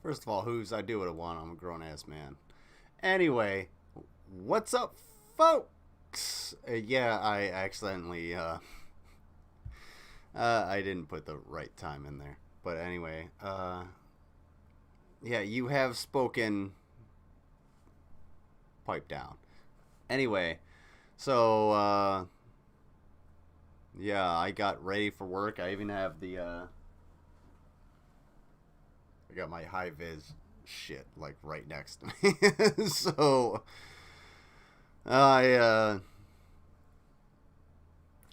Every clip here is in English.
First of all, who's I do what I want. I'm a grown ass man. Anyway, what's up, folks? Yeah, I accidentally I didn't put the right time in there. But anyway, yeah, you have spoken. Pipe down. Anyway, so yeah, I got ready for work. I even have the I got my high vis shit like right next to me. So I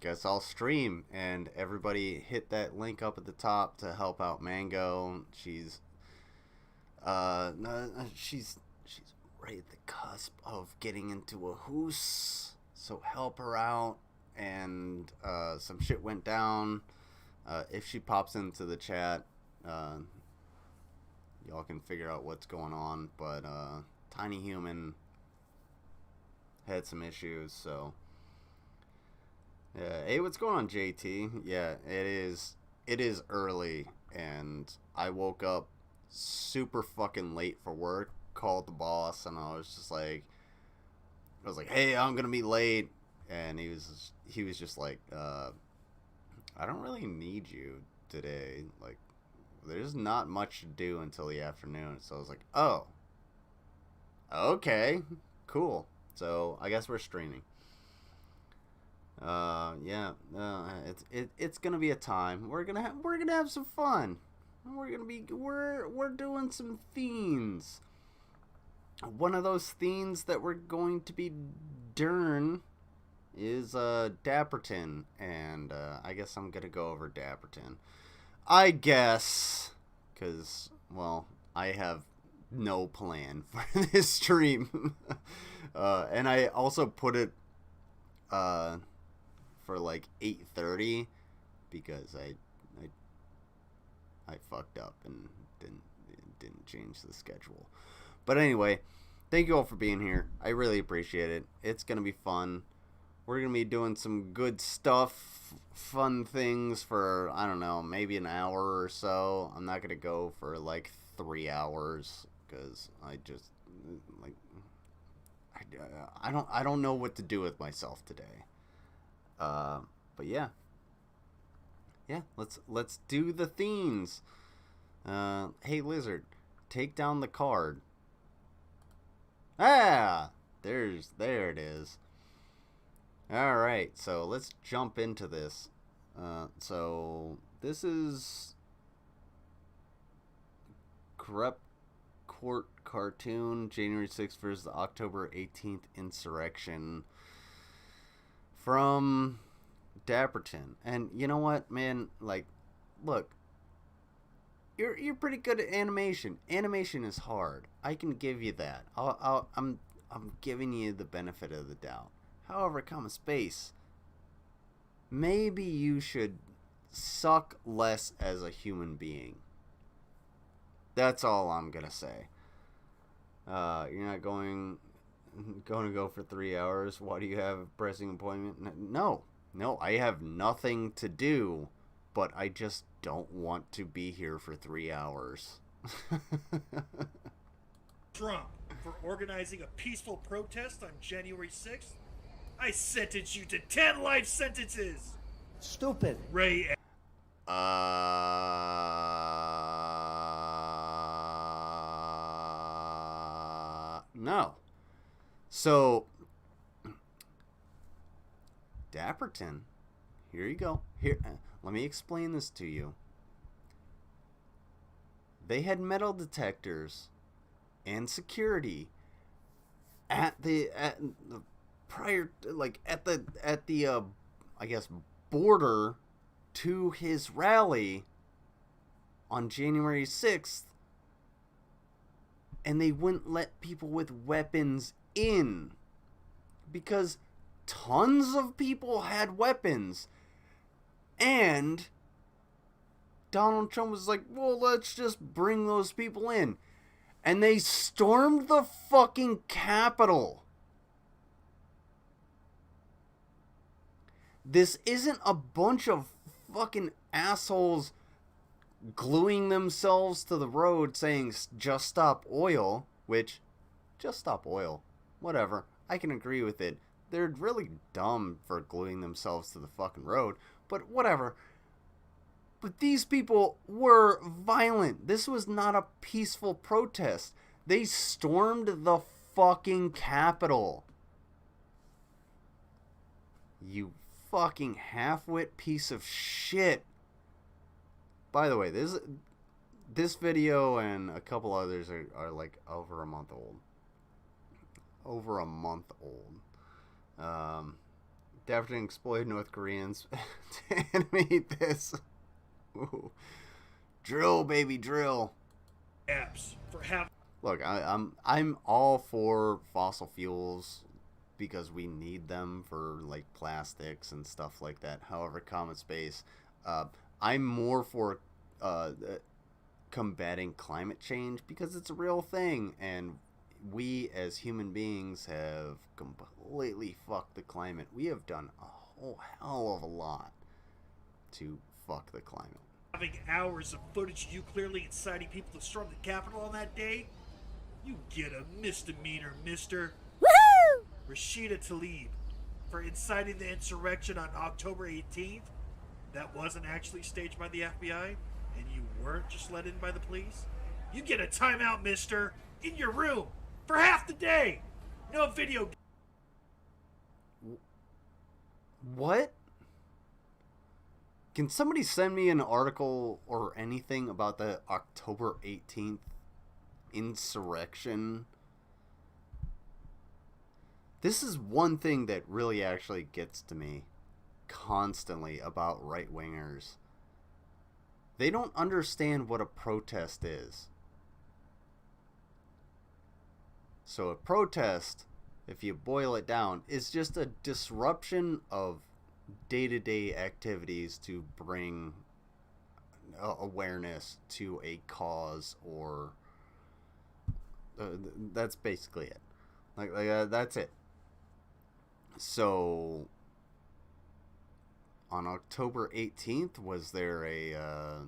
guess I'll stream, and everybody hit that link up at the top to help out Mango. She's right at the cusp of getting into a hoose, so help her out. And some shit went down. If she pops into the chat, y'all can figure out what's going on. But Tiny Human had some issues, so yeah. Hey, what's going on, JT? Yeah, it is early, and I woke up super fucking late for work. Called the boss, and I was like, hey, I'm gonna be late. And he was just like, I don't really need you today. Like, there's not much to do until the afternoon. So I was like, oh, okay, cool. So I guess we're streaming. Yeah, it's gonna be a time. We're gonna have some fun. We're doing some themes. One of those themes that we're going to be doing is Dapperton, and I guess I'm gonna go over Dapperton. I guess, because, well, I have no plan for this stream. And I also put it for like 8:30 because I fucked up and didn't change the schedule. But anyway, thank you all for being here. I really appreciate it. It's going to be fun. We're going to be doing some good stuff, fun things for, I don't know, maybe an hour or so. I'm not going to go for like 3 hours because I just, like, I don't know what to do with myself today. But yeah. Yeah, let's do the themes. Hey, Lizard, take down the card. Ah, there it is. All right, so let's jump into this. So this is Corrupt Court cartoon, January 6th versus the October 18th insurrection from Dapperton. And you know what, man? Like, look, you're pretty good at animation. Animation is hard. I can give you that. I'm giving you the benefit of the doubt. However, space, maybe you should suck less as a human being. That's all I'm gonna say. You're not going to go for 3 hours. Why do you have a pressing appointment? No, I have nothing to do, but I just don't want to be here for 3 hours. Trump for organizing a peaceful protest on January 6th. I sentence you to 10 life sentences. Stupid. Ray. No. So, Dapperton, here you go. Here, let me explain this to you. They had metal detectors and security at the prior, like at the I guess, border to his rally on January 6th, and they wouldn't let people with weapons in because tons of people had weapons, and Donald Trump was like, well, let's just bring those people in. And they stormed the fucking Capitol. This isn't a bunch of fucking assholes gluing themselves to the road saying just stop oil, which, just stop oil, whatever, I can agree with it. They're really dumb for gluing themselves to the fucking road, but whatever. But these people were violent. This was not a peaceful protest. They stormed the fucking Capitol. You fucking half-wit piece of shit. By the way, this video and a couple others are like over a month old. Over a month old. Definitely exploited North Koreans to animate this. Ooh. Drill, baby, drill. Apps for having. Look, I'm all for fossil fuels because we need them for like plastics and stuff like that. However, common space. I'm more for combating climate change because it's a real thing, and we as human beings have completely fucked the climate. We have done a whole hell of a lot to fuck the climate. Having hours of footage of you clearly inciting people to storm the Capitol on that day, you get a misdemeanor, mister. Woohoo! Rashida Tlaib, for inciting the insurrection on October 18th, that wasn't actually staged by the FBI, and you weren't just let in by the police, you get a timeout, mister, in your room, for half the day. No video. What? Can somebody send me an article or anything about the October 18th insurrection? This is one thing that really actually gets to me constantly about right-wingers. They don't understand what a protest is. So a protest, if you boil it down, is just a disruption of day-to-day activities to bring awareness to a cause, or that's basically it. That's it. So on October 18th, was there a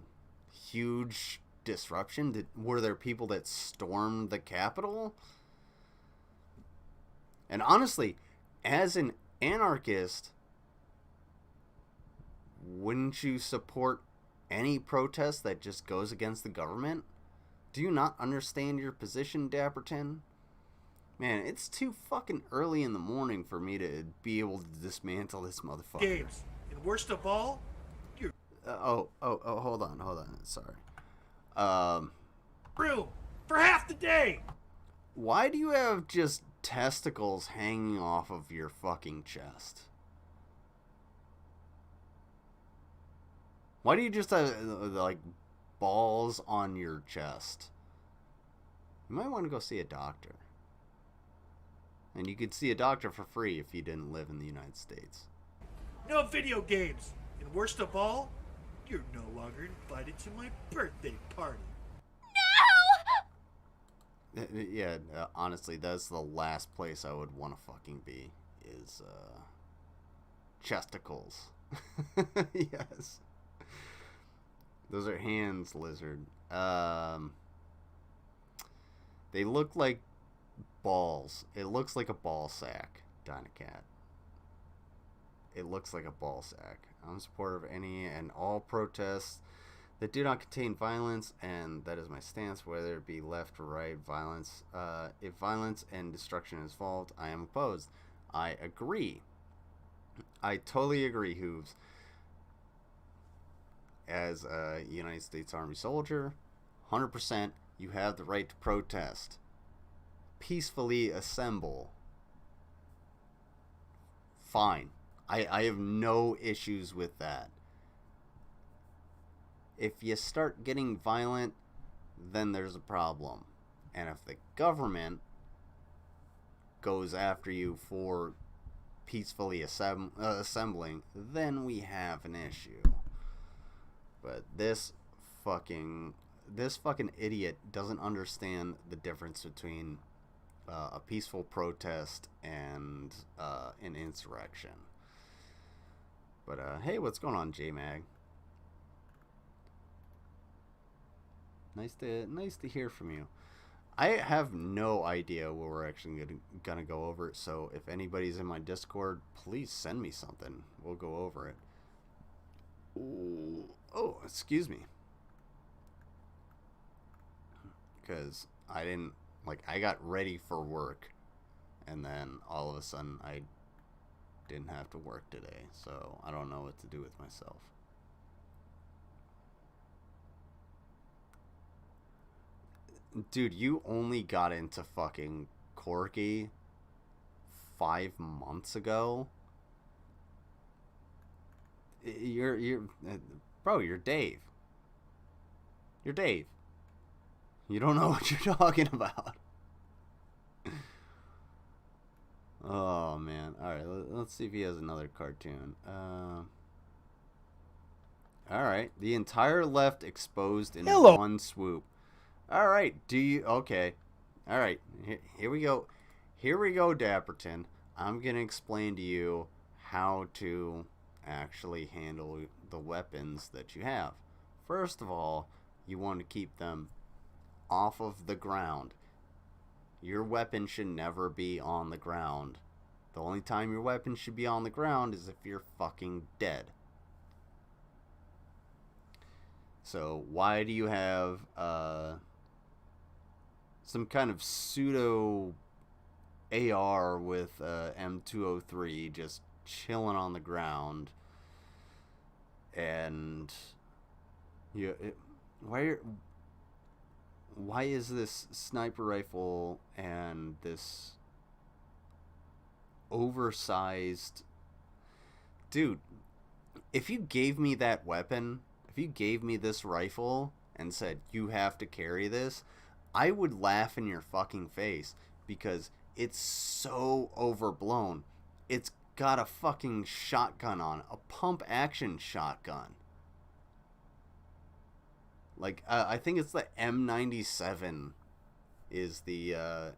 huge disruption? Were there people that stormed the Capitol? And honestly, as an anarchist, wouldn't you support any protest that just goes against the government? Do you not understand your position, Dapperton? Man, it's too fucking early in the morning for me to be able to dismantle this motherfucker. Games. And worst of all, you're hold on. Sorry. room for half the day. Why do you have just testicles hanging off of your fucking chest? Why do you just have, like, balls on your chest? You might want to go see a doctor. And you could see a doctor for free if you didn't live in the United States. No video games. And worst of all, you're no longer invited to my birthday party. Yeah, honestly, that's the last place I would want to fucking be, is, chesticles. Yes. Those are hands, lizard. They look like balls. It looks like a ball sack, Dynacat. It looks like a ball sack. I'm supportive of any and all protests that do not contain violence, and that is my stance, whether it be left or right violence. If violence and destruction is involved, I am opposed. I agree. I totally agree, Hooves. As a United States Army soldier, 100%, you have the right to protest. Peacefully assemble. Fine. I have no issues with that. If you start getting violent, then there's a problem. And if the government goes after you for peacefully assembling, then we have an issue. But this fucking idiot doesn't understand the difference between a peaceful protest and an insurrection. But hey, what's going on, J-Mag? Nice to hear from you. I have no idea what we're actually gonna go over. So if anybody's in my Discord, please send me something. We'll go over it. Ooh. Oh, excuse me. Because I didn't I got ready for work, and then all of a sudden I didn't have to work today. So I don't know what to do with myself. Dude, you only got into fucking Corky 5 months ago. Bro, you're Dave. You're Dave. You don't know what you're talking about. Oh man. All right, let's see if he has another cartoon. All right, the entire left exposed in one swoop. All right, okay? All right, here we go. Here we go, Dapperton. I'm gonna explain to you how to actually handle the weapons that you have. First of all, you want to keep them off of the ground. Your weapon should never be on the ground. The only time your weapon should be on the ground is if you're fucking dead. So why do you have some kind of pseudo AR with M203 just chilling on the ground? And why is this sniper rifle and this oversized dude? If you gave me that weapon, if you gave me this rifle and said you have to carry this, I would laugh in your fucking face because it's so overblown. It's got a fucking shotgun on, a pump action shotgun. I think it's the M97 is the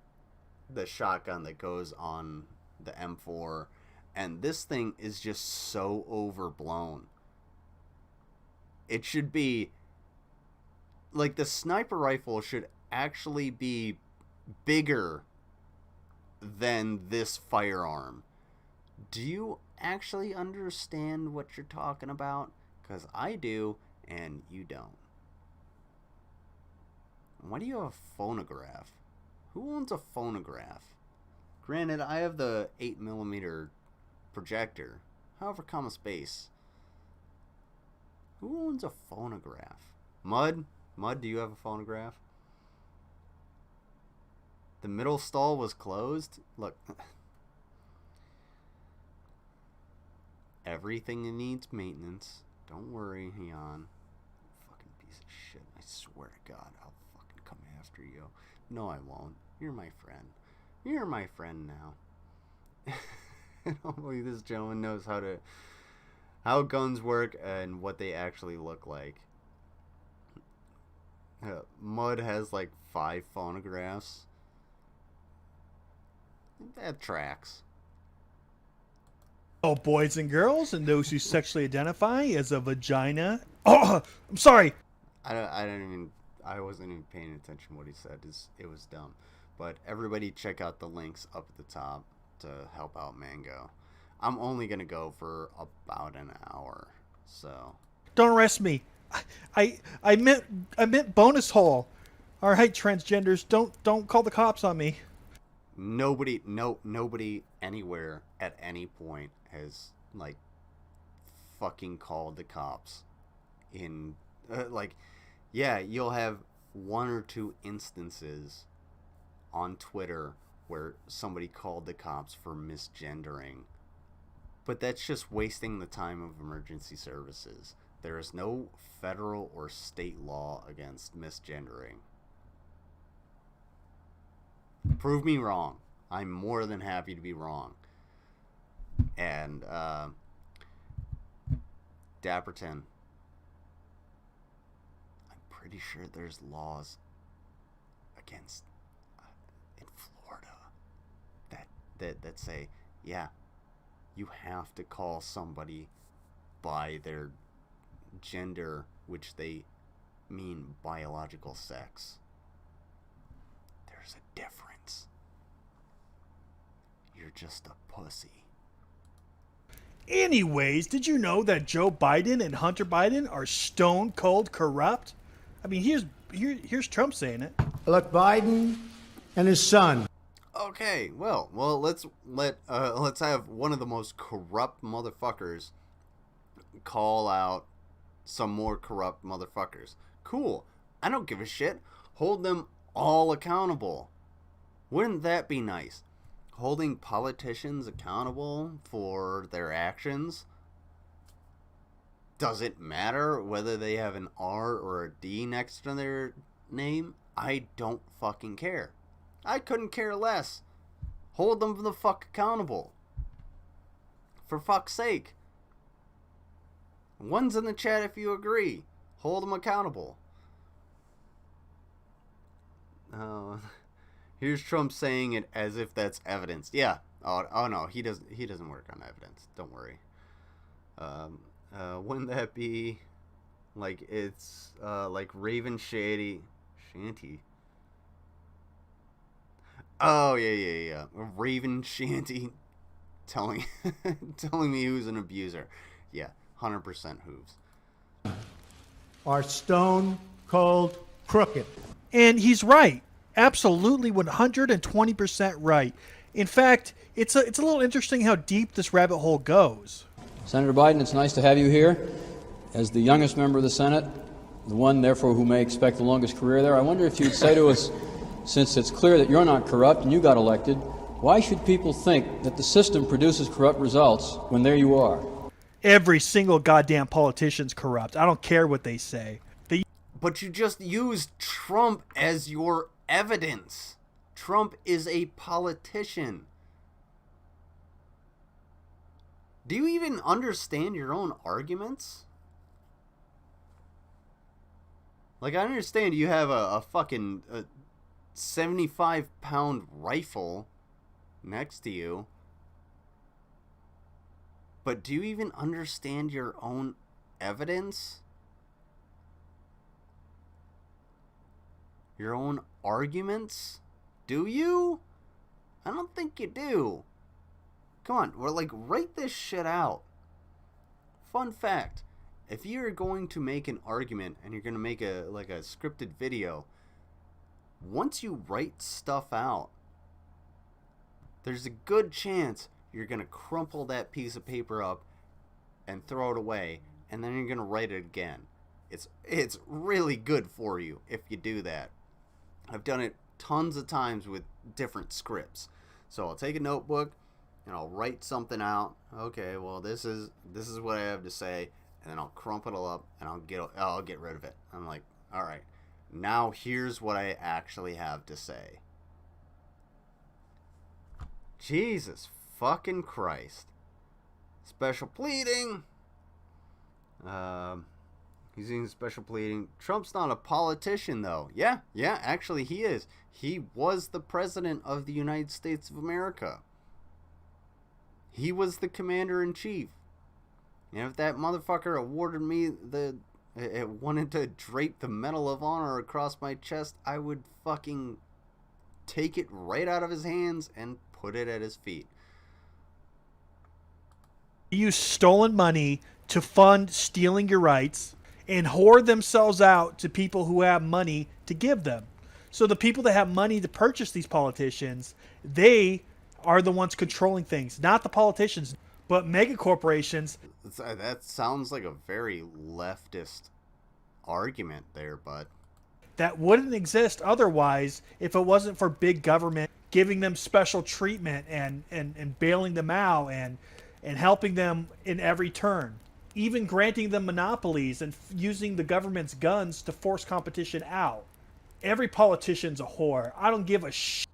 shotgun that goes on the M4, and this thing is just so overblown. It should be the sniper rifle should actually be bigger than this firearm. Do you actually understand what you're talking about? Because I do, and you don't. Why do you have a phonograph? Who owns a phonograph? Granted, I have the 8mm projector. However, comma space. Who owns a phonograph? Mud, do you have a phonograph? The middle stall was closed? Look. Everything needs maintenance. Don't worry, Heon. Fucking piece of shit. I swear to God, I'll fucking come after you. No, I won't. You're my friend. You're my friend now. I don't believe this gentleman knows how guns work and what they actually look like. Mud has 5 phonographs. That tracks. Oh, boys and girls, and those who sexually identify as a vagina. Oh, I'm sorry. I wasn't even paying attention to what he said. It was dumb. But everybody check out the links up at the top to help out Mango. I'm only going to go for about an hour. So don't arrest me. I meant bonus hole. All right, transgenders, don't call the cops on me. Nobody anywhere at any point has fucking called the cops. Yeah, you'll have 1 or 2 instances on Twitter where somebody called the cops for misgendering, but that's just wasting the time of emergency services. There is no federal or state law against misgendering. Prove me wrong. I'm more than happy to be wrong. And Dapperton, I'm pretty sure there's laws against in Florida that say, yeah, you have to call somebody by their gender which they mean biological sex. There's a difference. You're just a pussy. Anyways, did you know that Joe Biden and Hunter Biden are stone cold corrupt? I mean, here's Trump saying it. Elect Biden and his son. Okay, well, let's have one of the most corrupt motherfuckers call out some more corrupt motherfuckers. Cool. I don't give a shit. Hold them all accountable. Wouldn't that be nice? Holding politicians accountable for their actions. Does it matter whether they have an R or a D next to their name? I don't fucking care. I couldn't care less. Hold them the fuck accountable. For fuck's sake. One's in the chat if you agree. Hold them accountable. Here's Trump saying it as if that's evidence. Yeah. Oh no, he doesn't work on evidence. Don't worry. Wouldn't that be like it's like Raven Shanty? Oh yeah. Raven Shanty telling me who's an abuser. Yeah, 100% hooves. Are stone cold crooked. And he's right. Absolutely 120% right. In fact, it's a little interesting how deep this rabbit hole goes. Senator Biden, it's nice to have you here. As the youngest member of the Senate, the one, therefore, who may expect the longest career there, I wonder if you'd say to us, since it's clear that you're not corrupt and you got elected, why should people think that the system produces corrupt results when there you are? Every single goddamn politician's corrupt. I don't care what they say. But you just used Trump as your evidence. Trump is a politician. Do you even understand your own arguments? Like, I understand you have a fucking 75-pound rifle next to you. But do you even understand your own evidence? Your own arguments? Do you? I don't think you do. Come on, write this shit out. Fun fact. If you're going to make an argument and you're going to make a scripted video, once you write stuff out, there's a good chance you're going to crumple that piece of paper up and throw it away, and then you're going to write it again. It's really good for you if you do that. I've done it tons of times with different scripts. So I'll take a notebook and I'll write something out. Okay, well this is what I have to say, and then I'll crumple it up and I'll get rid of it. I'm like, all right, now here's what I actually have to say. Jesus fucking Christ. Special pleading. He's using special pleading. Trump's not a politician, though. Yeah, actually he is. He was the president of the United States of America. He was the commander-in-chief. And if that motherfucker awarded me wanted to drape the Medal of Honor across my chest, I would fucking take it right out of his hands and put it at his feet. Use stolen money to fund stealing your rights and hoard themselves out to people who have money to give them. So the people that have money to purchase these politicians, they are the ones controlling things, not the politicians, but mega corporations. That sounds like a very leftist argument there, bud. That wouldn't exist otherwise if it wasn't for big government giving them special treatment and bailing them out and helping them in every turn. Even granting them monopolies and using the government's guns to force competition out. Every politician's a whore. I don't give a shit.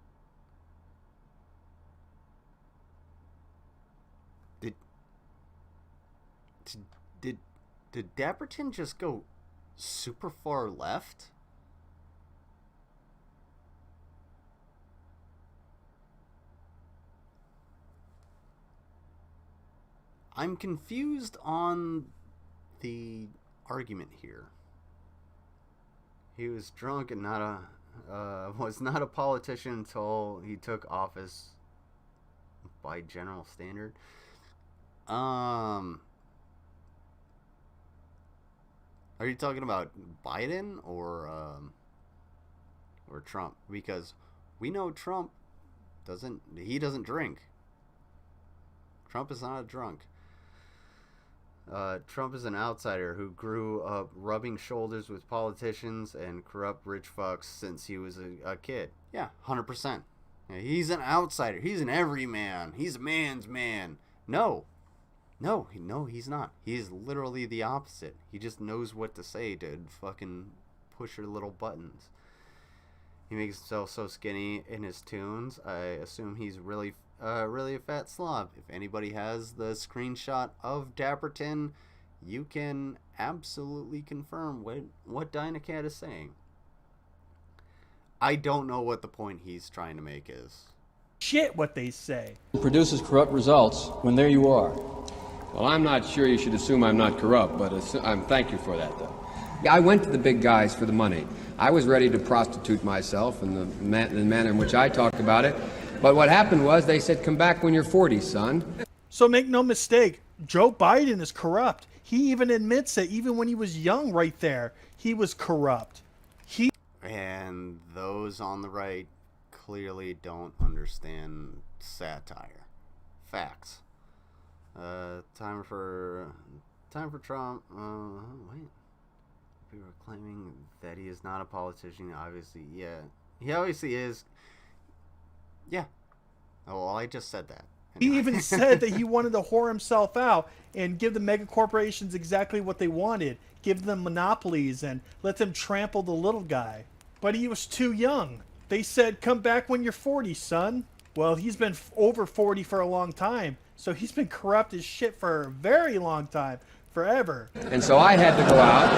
Did Dapperton just go super far left? I'm confused on the argument here. He was drunk and was not a politician until he took office by general standard. Are you talking about Biden or Trump? Because we know Trump doesn't drink. Trump is not a drunk. Trump is an outsider who grew up rubbing shoulders with politicians and corrupt rich fucks since he was a kid. Yeah, 100%. Yeah, he's an outsider. He's an everyman. He's a man's man. No, he's not. He's literally the opposite. He just knows what to say to fucking push your little buttons. He makes himself so skinny in his tunes. I assume he's really a fat slob. If anybody has the screenshot of Dapperton, you can absolutely confirm what Dynacat is saying. I don't know what the point he's trying to make is. Shit, what they say. Produces corrupt results when there you are. Well, I'm not sure you should assume I'm not corrupt, but thank you for that, though. I went to the big guys for the money. I was ready to prostitute myself in the manner in which I talked about it. But what happened was they said, come back when you're 40, son. So make no mistake, Joe Biden is corrupt. He even admits it. Even when he was young right there, he was corrupt. And those on the right clearly don't understand satire. Facts. Time for Trump. Wait. People are claiming that he is not a politician. Obviously, yeah. He obviously is. Yeah. Oh, well, I just said that. He even said that he wanted to whore himself out and give the mega corporations exactly what they wanted. Give them monopolies and let them trample the little guy. But he was too young. They said, come back when you're 40, son. Well, he's been over 40 for a long time. So he's been corrupt as shit for a very long time. Forever. And so I had to go out.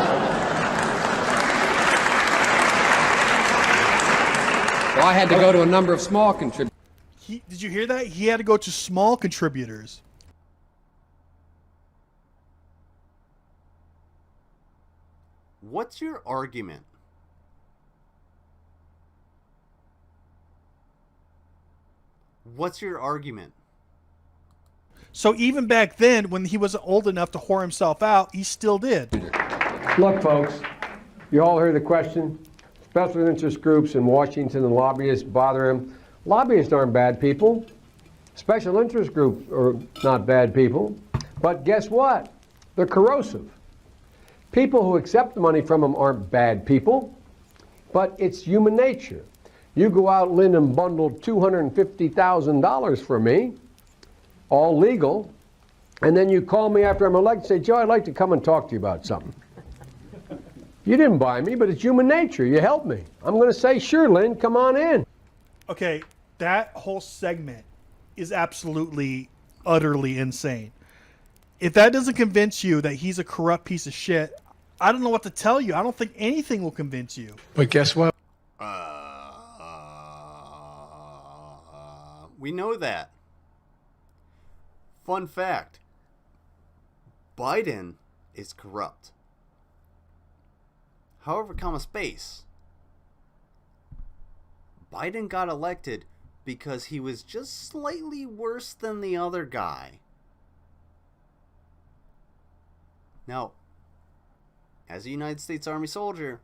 So I had to go to a number of small contributors. Did you hear that? He had to go to small contributors. What's your argument? What's your argument? So even back then, when he wasn't old enough to whore himself out, he still did. Look, folks, you all heard the question. Special interest groups in Washington and lobbyists bother him. Lobbyists aren't bad people. Special interest groups are not bad people. But guess what? They're corrosive. People who accept money from them aren't bad people, but it's human nature. You go out, Lynn, and bundle $250,000 for me, all legal, and then you call me after I'm elected and say, Joe, I'd like to come and talk to you about something. You didn't buy me, but it's human nature. You helped me. I'm going to say, sure, Lynn, come on in. Okay, that whole segment is absolutely, utterly insane. If that doesn't convince you that he's a corrupt piece of shit, I don't know what to tell you. I don't think anything will convince you. But guess what? We know that. Fun fact. Biden is corrupt. However, Biden got elected because he was just slightly worse than the other guy. Now, as a United States Army soldier,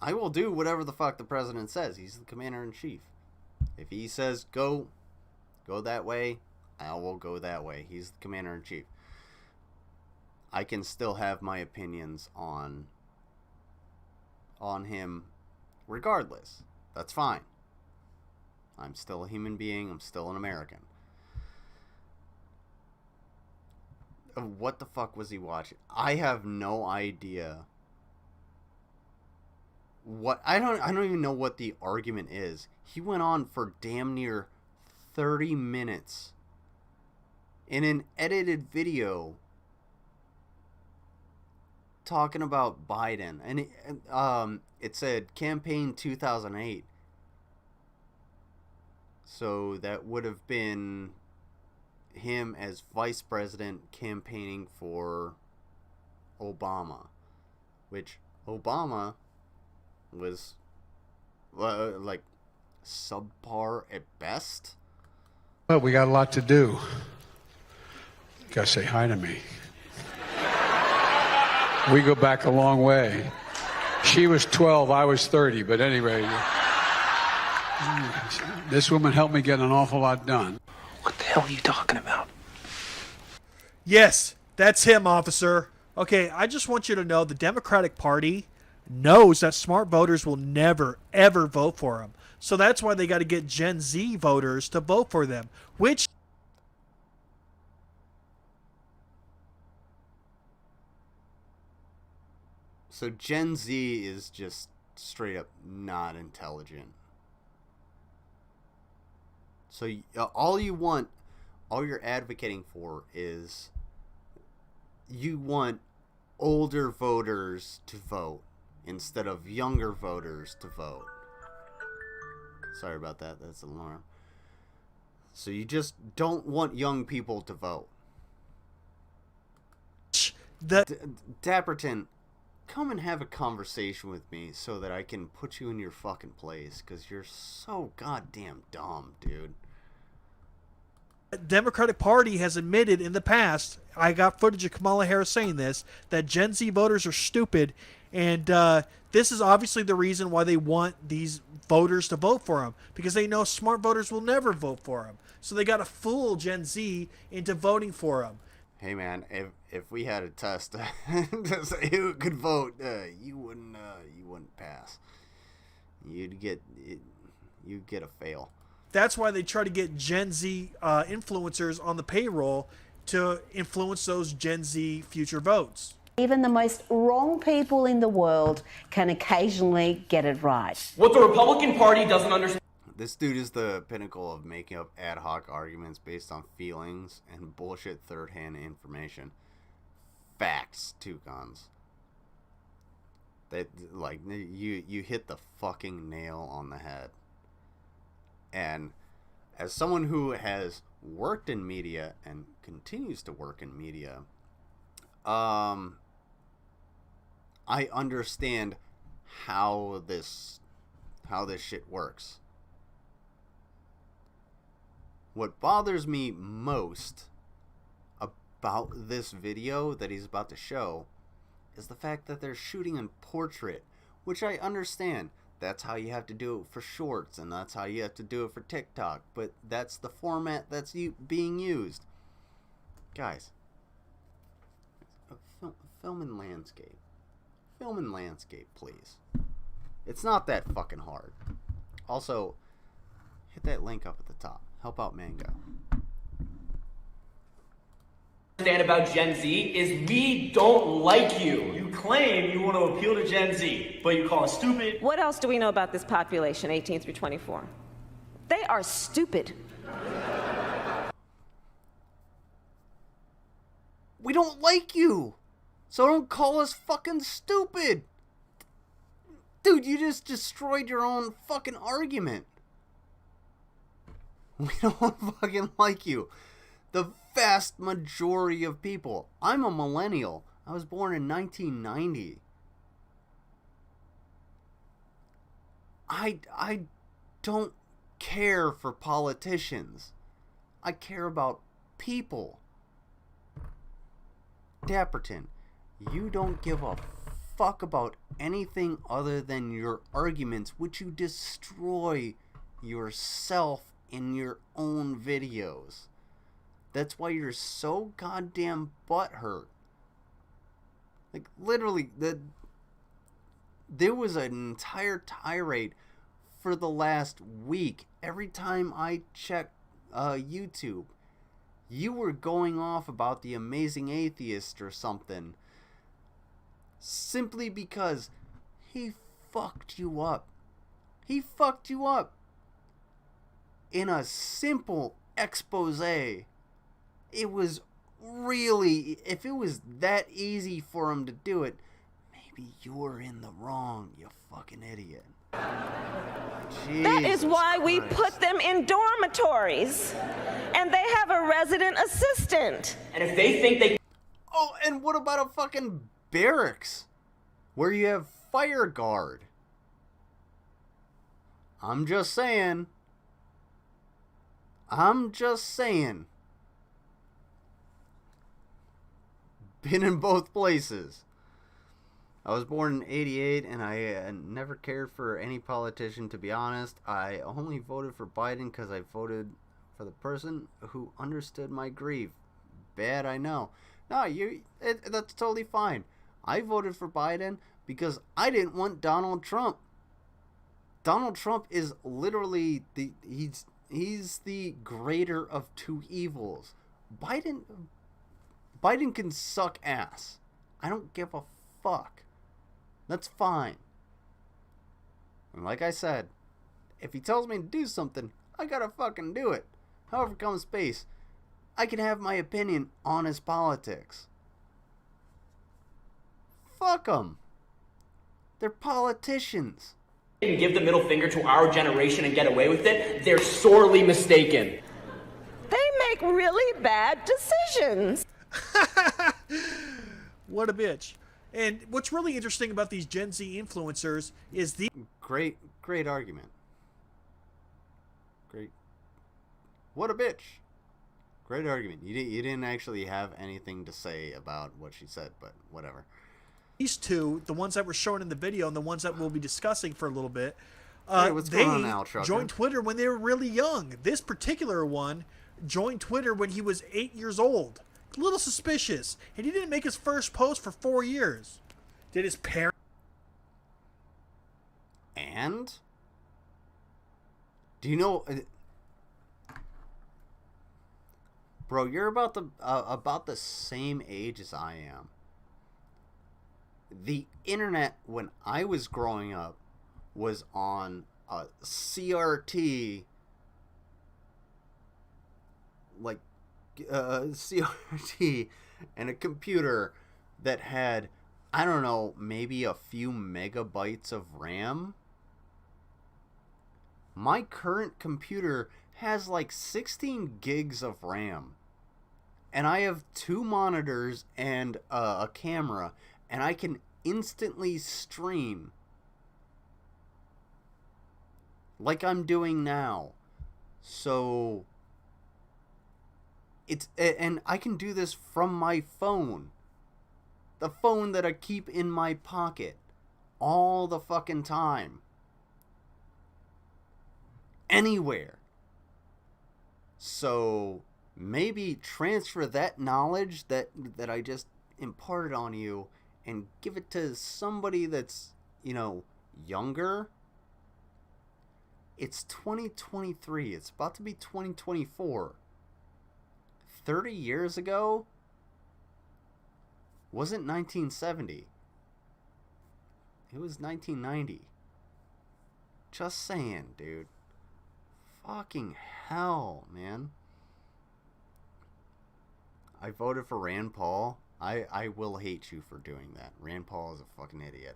I will do whatever the fuck the president says. He's the commander-in-chief. If he says go that way, I will go that way. He's the commander-in-chief. I can still have my opinions on him regardless. That's fine. I'm still a human being. I'm still an American. What the fuck was he watching? I have no idea. I don't even know what the argument is. He went on for damn near 30 minutes in an edited video talking about Biden, and it said campaign 2008. So that would have been him as vice president campaigning for Obama, which Obama was like subpar at best. Well, we got a lot to do. You gotta say hi to me. We go back a long way. She was 12, I was 30, but anyway, this woman helped me get an awful lot done. What the hell are you talking about? Yes, that's him, officer. Okay, I just want you to know the Democratic Party knows that smart voters will never, ever vote for him. So that's why they got to get Gen Z voters to vote for them, which... So Gen Z is just straight up not intelligent. So all you're advocating for is you want older voters to vote instead of younger voters to vote. Sorry about that. That's an alarm. So you just don't want young people to vote. Dapperton, come and have a conversation with me so that I can put you in your fucking place, because you're so goddamn dumb, dude. The Democratic Party has admitted in the past, I got footage of Kamala Harris saying this, that Gen Z voters are stupid, and this is obviously the reason why they want these voters to vote for them, because they know smart voters will never vote for them. So they got to fool Gen Z into voting for them. Hey man, if we had a test to say who could vote, you wouldn't pass. You'd get a fail. That's why they try to get Gen Z influencers on the payroll to influence those Gen Z future votes. Even the most wrong people in the world can occasionally get it right. What the Republican Party doesn't understand. This dude is the pinnacle of making up ad hoc arguments based on feelings and bullshit third-hand information. Facts, Toucans. That, like, you hit the fucking nail on the head. And as someone who has worked in media and continues to work in media, I understand how this shit works. What bothers me most about this video that he's about to show is the fact that they're shooting in portrait, which I understand. That's how you have to do it for shorts, and that's how you have to do it for TikTok, but that's the format that's being used. Guys, film in landscape. Film in landscape, please. It's not that fucking hard. Also, hit that link up at the top. Help out Mango. Understand about Gen Z is we don't like you. You claim you want to appeal to Gen Z, but you call us stupid. What else do we know about this population, 18 through 24? They are stupid. We don't like you, so don't call us fucking stupid. Dude, you just destroyed your own fucking argument. We don't fucking like you. The vast majority of people. I'm a millennial. I was born in 1990. I don't care for politicians. I care about people. Dapperton, you don't give a fuck about anything other than your arguments, which you destroy yourself in your own videos. That's why you're so goddamn butthurt. Like, literally, there was an entire tirade for the last week. Every time I checked YouTube, you were going off about the Amazing Atheist or something. Simply because he fucked you up. He fucked you up. In a simple expose. It was really, if it was that easy for him to do it, maybe you're in the wrong, you fucking idiot. That is why we put them in dormitories. And they have a resident assistant. And if they think they... Oh, and what about a fucking barracks where you have fire guard? I'm just saying. I'm just saying. Been in both places. I was born in 88, and I never cared for any politician, to be honest. I only voted for Biden because I voted for the person who understood my grief. Bad, I know. No, that's totally fine. I voted for Biden because I didn't want Donald Trump. Donald Trump is literally he's the greater of two evils. Biden can suck ass. I don't give a fuck. That's fine. And like I said, if he tells me to do something, I gotta fucking do it. However comes space, I can have my opinion on his politics. Fuck them. They're politicians. And give the middle finger to our generation and get away with it, they're sorely mistaken. They make really bad decisions. What a bitch. And what's really interesting about these Gen Z influencers is the... Great argument. Great. What a bitch. Great argument. You didn't actually have anything to say about what she said, but whatever. These two, the ones that were shown in the video and the ones that we'll be discussing for a little bit, going on now, joined Twitter when they were really young. This particular one joined Twitter when he was 8 years old. A little suspicious. And he didn't make his first post for 4 years. Did his parents... And? Do you know... Bro, you're about the same age as I am. The internet, when I was growing up, was on a CRT, like CRT, and a computer that had, I don't know, maybe a few megabytes of RAM. My current computer has like 16 gigs of RAM. And I have 2 monitors and a camera, and I can instantly stream like I'm doing now. So and I can do this from my phone. The phone that I keep in my pocket all the fucking time. Anywhere. So maybe transfer that knowledge that I just imparted on you and give it to somebody that's, younger. It's 2023. It's about to be 2024. 30 years ago wasn't 1970. It was 1990. Just saying, dude. Fucking hell, man. I voted for Rand Paul. I will hate you for doing that. Rand Paul is a fucking idiot.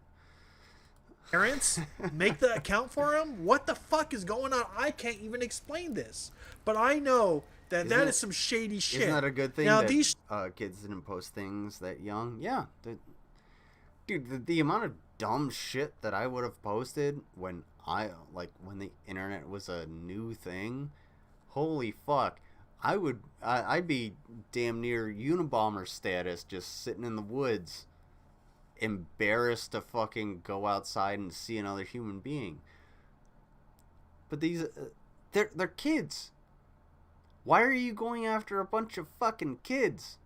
Parents make the account for him? What the fuck is going on? I can't even explain this. But I know that is some shady shit. Isn't that a good thing now, that these kids didn't post things that young? Yeah. Dude, the amount of dumb shit that I would have posted when the internet was a new thing. Holy fuck. I'd be damn near Unabomber status, just sitting in the woods, embarrassed to fucking go outside and see another human being. But these, they're kids. Why are you going after a bunch of fucking kids?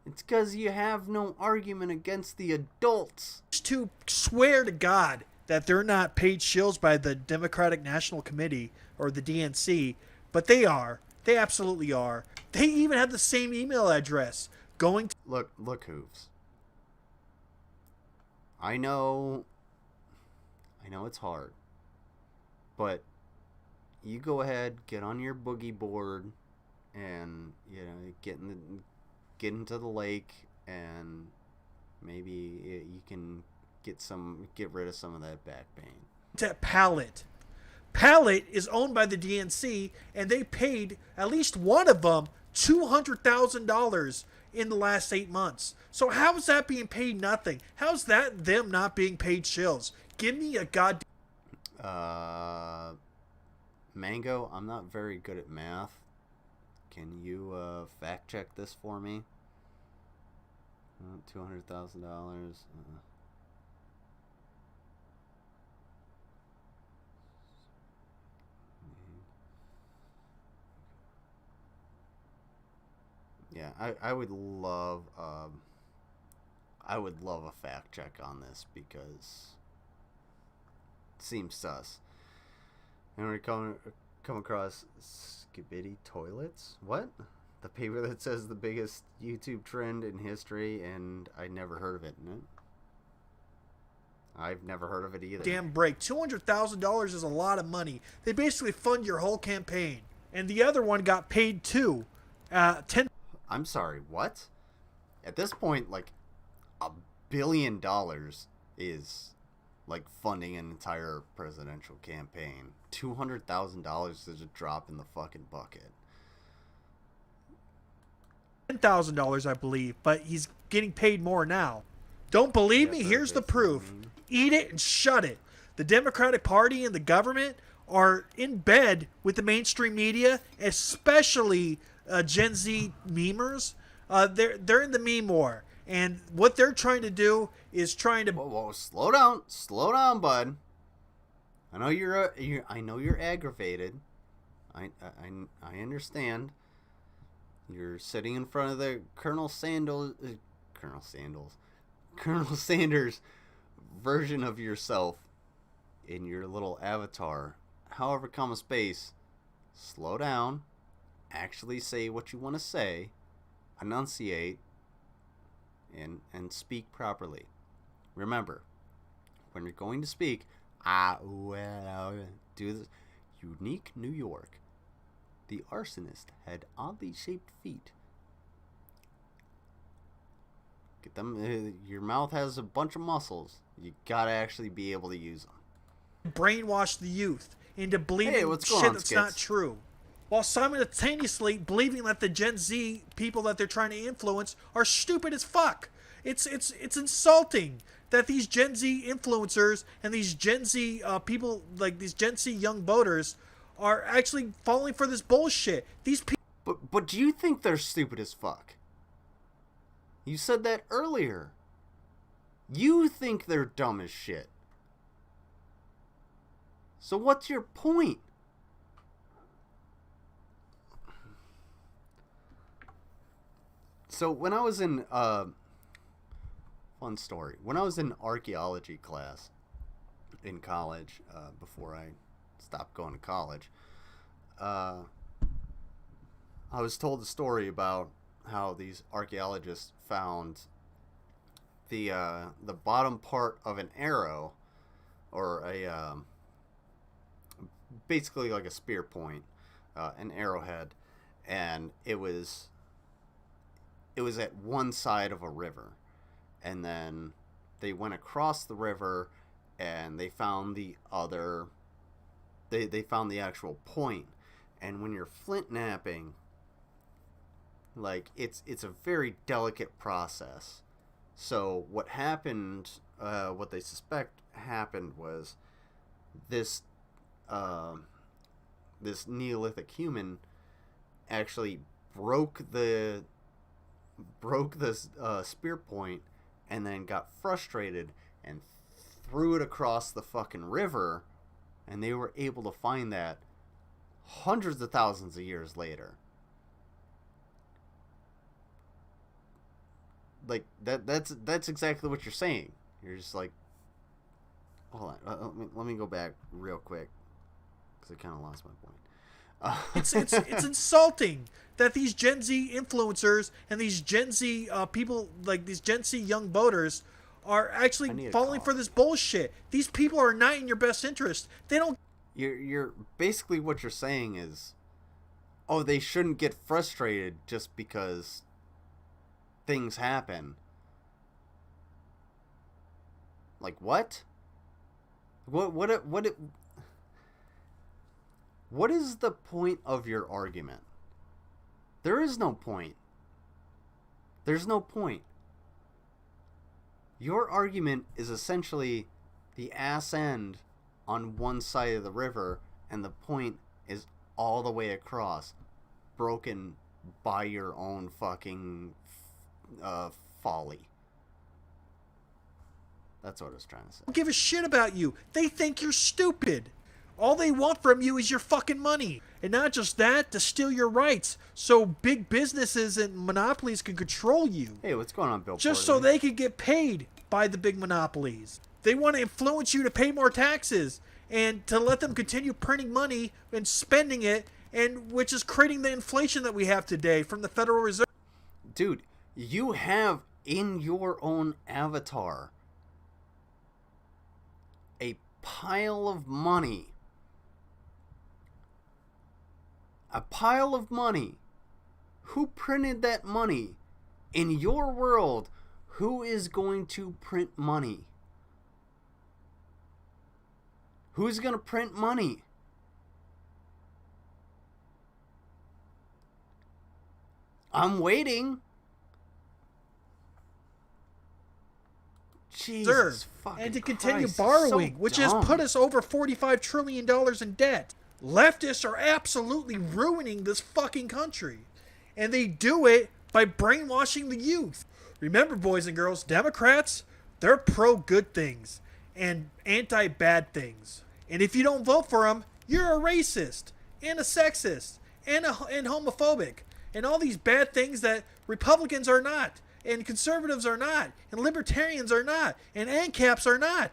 It's because you have no argument against the adults. To swear to God that they're not paid shills by the Democratic National Committee or the DNC. But they are. They absolutely are. They even have the same email address. Look, Hooves. I know it's hard. But you go ahead, get on your boogie board, and get into the lake, and maybe you can get rid of some of that back pain. To Pallet. Pallet is owned by the DNC, and they paid at least one of them $200,000 in the last 8 months. So how is that being paid nothing? How's that them not being paid shills? Give me a goddamn... Mango, I'm not very good at math. Can you fact check this for me? $200,000. Yeah, I would love a fact check on this because it seems sus. And we come across Skibidi toilets? What? The paper that says the biggest YouTube trend in history, and I never heard of it. No? I've never heard of it either. Damn break. $200,000 is a lot of money. They basically fund your whole campaign. And the other one got paid too. 10. I'm sorry, what? At this point, like, $1 billion is like funding an entire presidential campaign. $200,000 is a drop in the fucking bucket. $10,000, I believe, but he's getting paid more now. Don't believe me? Here's the proof. Eat it and shut it. The Democratic Party and the government are in bed with the mainstream media, especially Gen Z memers. They're in the meme war, and what they're trying to do is trying to. Whoa, slow down, bud. I know you're aggravated. I understand. You're sitting in front of the Colonel Sanders version of yourself in your little avatar. However, space. Slow down. Actually say what you want to say. Enunciate. And speak properly. Remember, when you're going to speak, do this. Unique New York. The arsonist had oddly shaped feet. Get them. Your mouth has a bunch of muscles. You gotta actually be able to use them. Brainwash the youth into believing shit that's not true, while simultaneously believing that the Gen Z people that they're trying to influence are stupid as fuck. It's insulting that these Gen Z influencers and these Gen Z people, like these Gen Z young voters, are actually falling for this bullshit. These people. But do you think they're stupid as fuck? You said that earlier. You think they're dumb as shit. So what's your point? So when I was in fun story. When I was in archaeology class in college, before I stopped going to college, I was told a story about how these archaeologists found the bottom part of an arrow, or a basically like a spear point, an arrowhead, and it was at one side of a river, and then they went across the river and they found the other. They found the actual point, and when you're flint knapping, like it's a very delicate process. So what happened, what they suspect happened was this Neolithic human actually broke the spear point, and then got frustrated and threw it across the fucking river, and they were able to find that hundreds of thousands of years later. Like that's exactly what you're saying. You're just like, hold on, let me go back real quick, because I kind of lost my point. It's insulting that these Gen Z influencers and these Gen Z people, like these Gen Z young voters, are actually falling for this bullshit. These people are not in your best interest. They don't. You're basically, what you're saying is, oh, they shouldn't get frustrated just because things happen. Like what? What is the point of your argument? There is no point. There's no point. Your argument is essentially the ass end on one side of the river, and the point is all the way across, broken by your own fucking folly. That's what I was trying to say. Don't give a shit about you. They think you're stupid. All they want from you is your fucking money. And not just that, to steal your rights so big businesses and monopolies can control you. Hey, what's going on, Bill? Just so they can get paid by the big monopolies. They want to influence you to pay more taxes and to let them continue printing money and spending it, and which is creating the inflation that we have today from the Federal Reserve. Dude, you have in your own avatar a pile of money. A pile of money. Who printed that money? In your world, who is going to print money? Who's going to print money? I'm waiting. Jesus fucking and to continue Christ, borrowing, so which dumb. has put us over $45 trillion in debt. Leftists are absolutely ruining this fucking country. And they do it by brainwashing the youth. Remember, boys and girls, Democrats, they're pro-good things and anti-bad things. And if you don't vote for them, you're a racist and a sexist and homophobic and all these bad things that Republicans are not, and conservatives are not, and libertarians are not, and ANCAPs are not.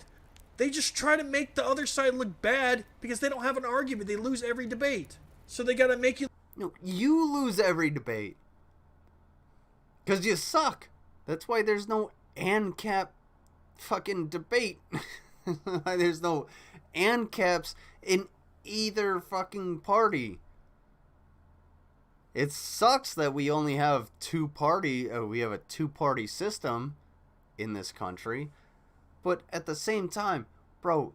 They just try to make the other side look bad because they don't have an argument. They lose every debate. So they got to make you... No, you lose every debate. Because you suck. That's why there's no ANCAP fucking debate. There's no ANCAPs in either fucking party. It sucks that we only have we have a two-party system in this country. But at the same time, bro,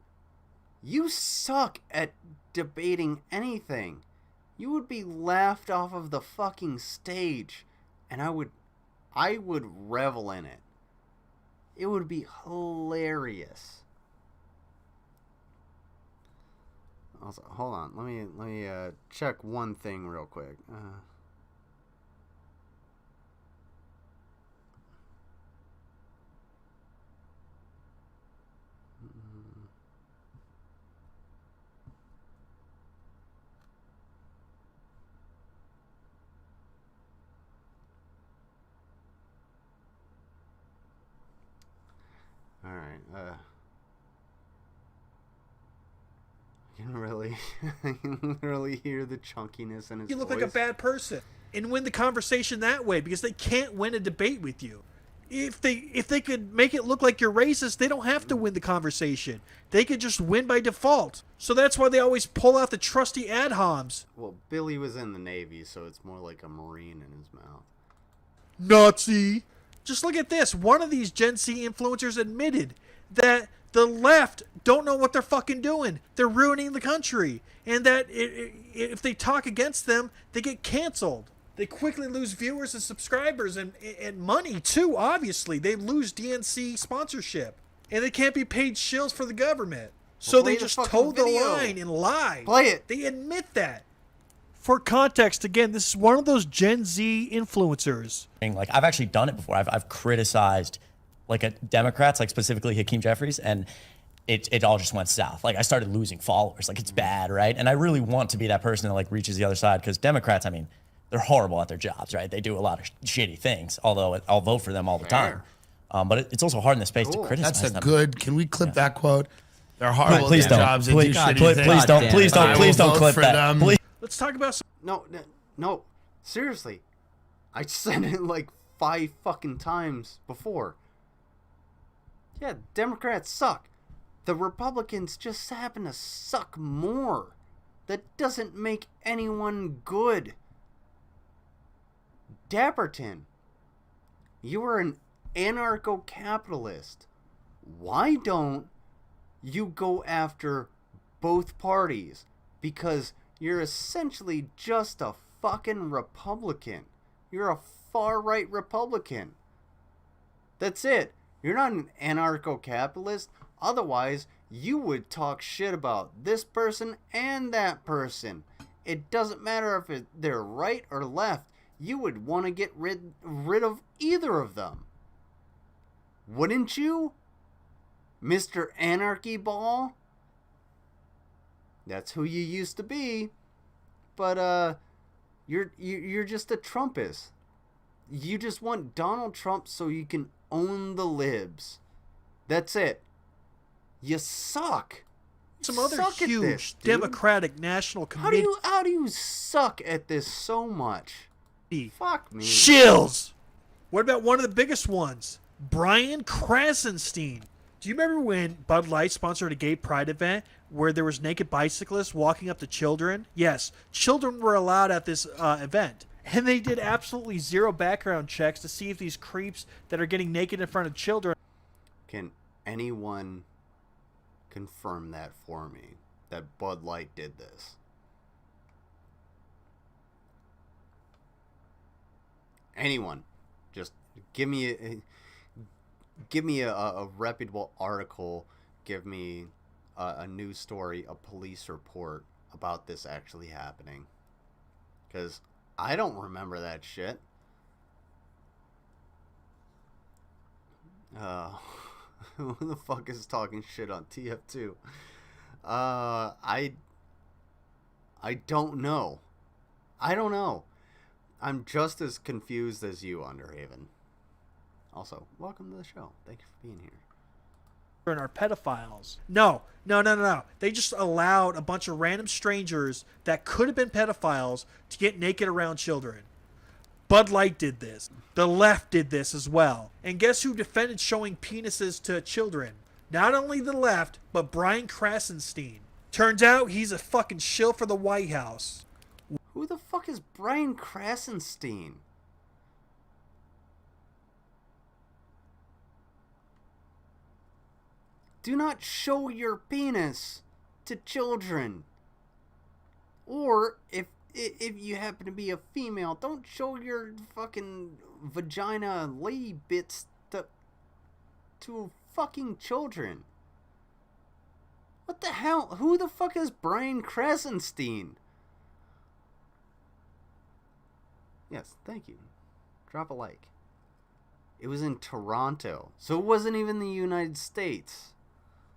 you suck at debating anything. You would be laughed off of the fucking stage, and I would revel in it. It would be hilarious. Also, hold on, let me check one thing real quick. All right. I can really hear the chunkiness in his voice. You look like a bad person and win the conversation that way because they can't win a debate with you. If they could make it look like you're racist, they don't have to win the conversation. They could just win by default. So that's why they always pull out the trusty ad homs. Well, Billy was in the Navy, so it's more like a Marine in his mouth. Nazi! Just look at this. One of these Gen Z influencers admitted that the left don't know what they're fucking doing. They're ruining the country. And that if they talk against them, they get canceled. They quickly lose viewers and subscribers and money, too, obviously. They lose DNC sponsorship. And they can't be paid shills for the government. So they just toe the line and lie. Play it. They admit that. For context, again, this is one of those Gen Z influencers. Like, I've actually done it before. I've criticized, like, Democrats, like specifically Hakeem Jeffries, and it all just went south. Like, I started losing followers. Like, it's bad, right? And I really want to be that person that, like, reaches the other side, because Democrats, I mean, they're horrible at their jobs, right? They do a lot of shitty things, although I'll vote for them all the time. But it's also hard in the space to criticize them. That's a good, can we clip that quote? They're horrible at their jobs. They do shitty things. Please don't clip that. Please. Let's talk about some... No. Seriously. I said it like 5 fucking times before. Yeah, Democrats suck. The Republicans just happen to suck more. That doesn't make anyone good. Dapperton, you are an anarcho-capitalist. Why don't you go after both parties? Because you're essentially just a fucking Republican. You're a far-right Republican. That's it. You're not an anarcho-capitalist. Otherwise, you would talk shit about this person and that person. It doesn't matter if they're right or left. You would want to get rid of either of them. Wouldn't you, Mr. Anarchy Ball? That's who you used to be. But you're just a Trumpist. You just want Donald Trump so you can own the libs. That's it. You suck. Some other huge Democratic National Committee. How do you suck at this so much? Fuck me. Shills. What about one of the biggest ones? Brian Krasenstein. Do you remember when Bud Light sponsored a gay pride event where there was naked bicyclists walking up to children? Yes, children were allowed at this event. And they did absolutely zero background checks to see if these creeps that are getting naked in front of children. Can anyone confirm that for me? That Bud Light did this? Anyone? Just give me a reputable article. Give me a news story, a police report about this actually happening. Because I don't remember that shit. Who the fuck is talking shit on TF2? I don't know. I don't know. I'm just as confused as you, Underhaven. Also, welcome to the show. Thank you for being here. Are pedophiles. No. They just allowed a bunch of random strangers that could have been pedophiles to get naked around children. Bud Light did this. The left did this as well. And guess who defended showing penises to children? Not only the left, but Brian Krasenstein. Turns out he's a fucking shill for the White House. Who the fuck is Brian Krasenstein? Do not show your penis to children. Or if you happen to be a female, don't show your fucking vagina lady bits to fucking children. What the hell? Who the fuck is Brian Krasenstein? Yes, thank you. Drop a like. It was in Toronto, so it wasn't even the United States.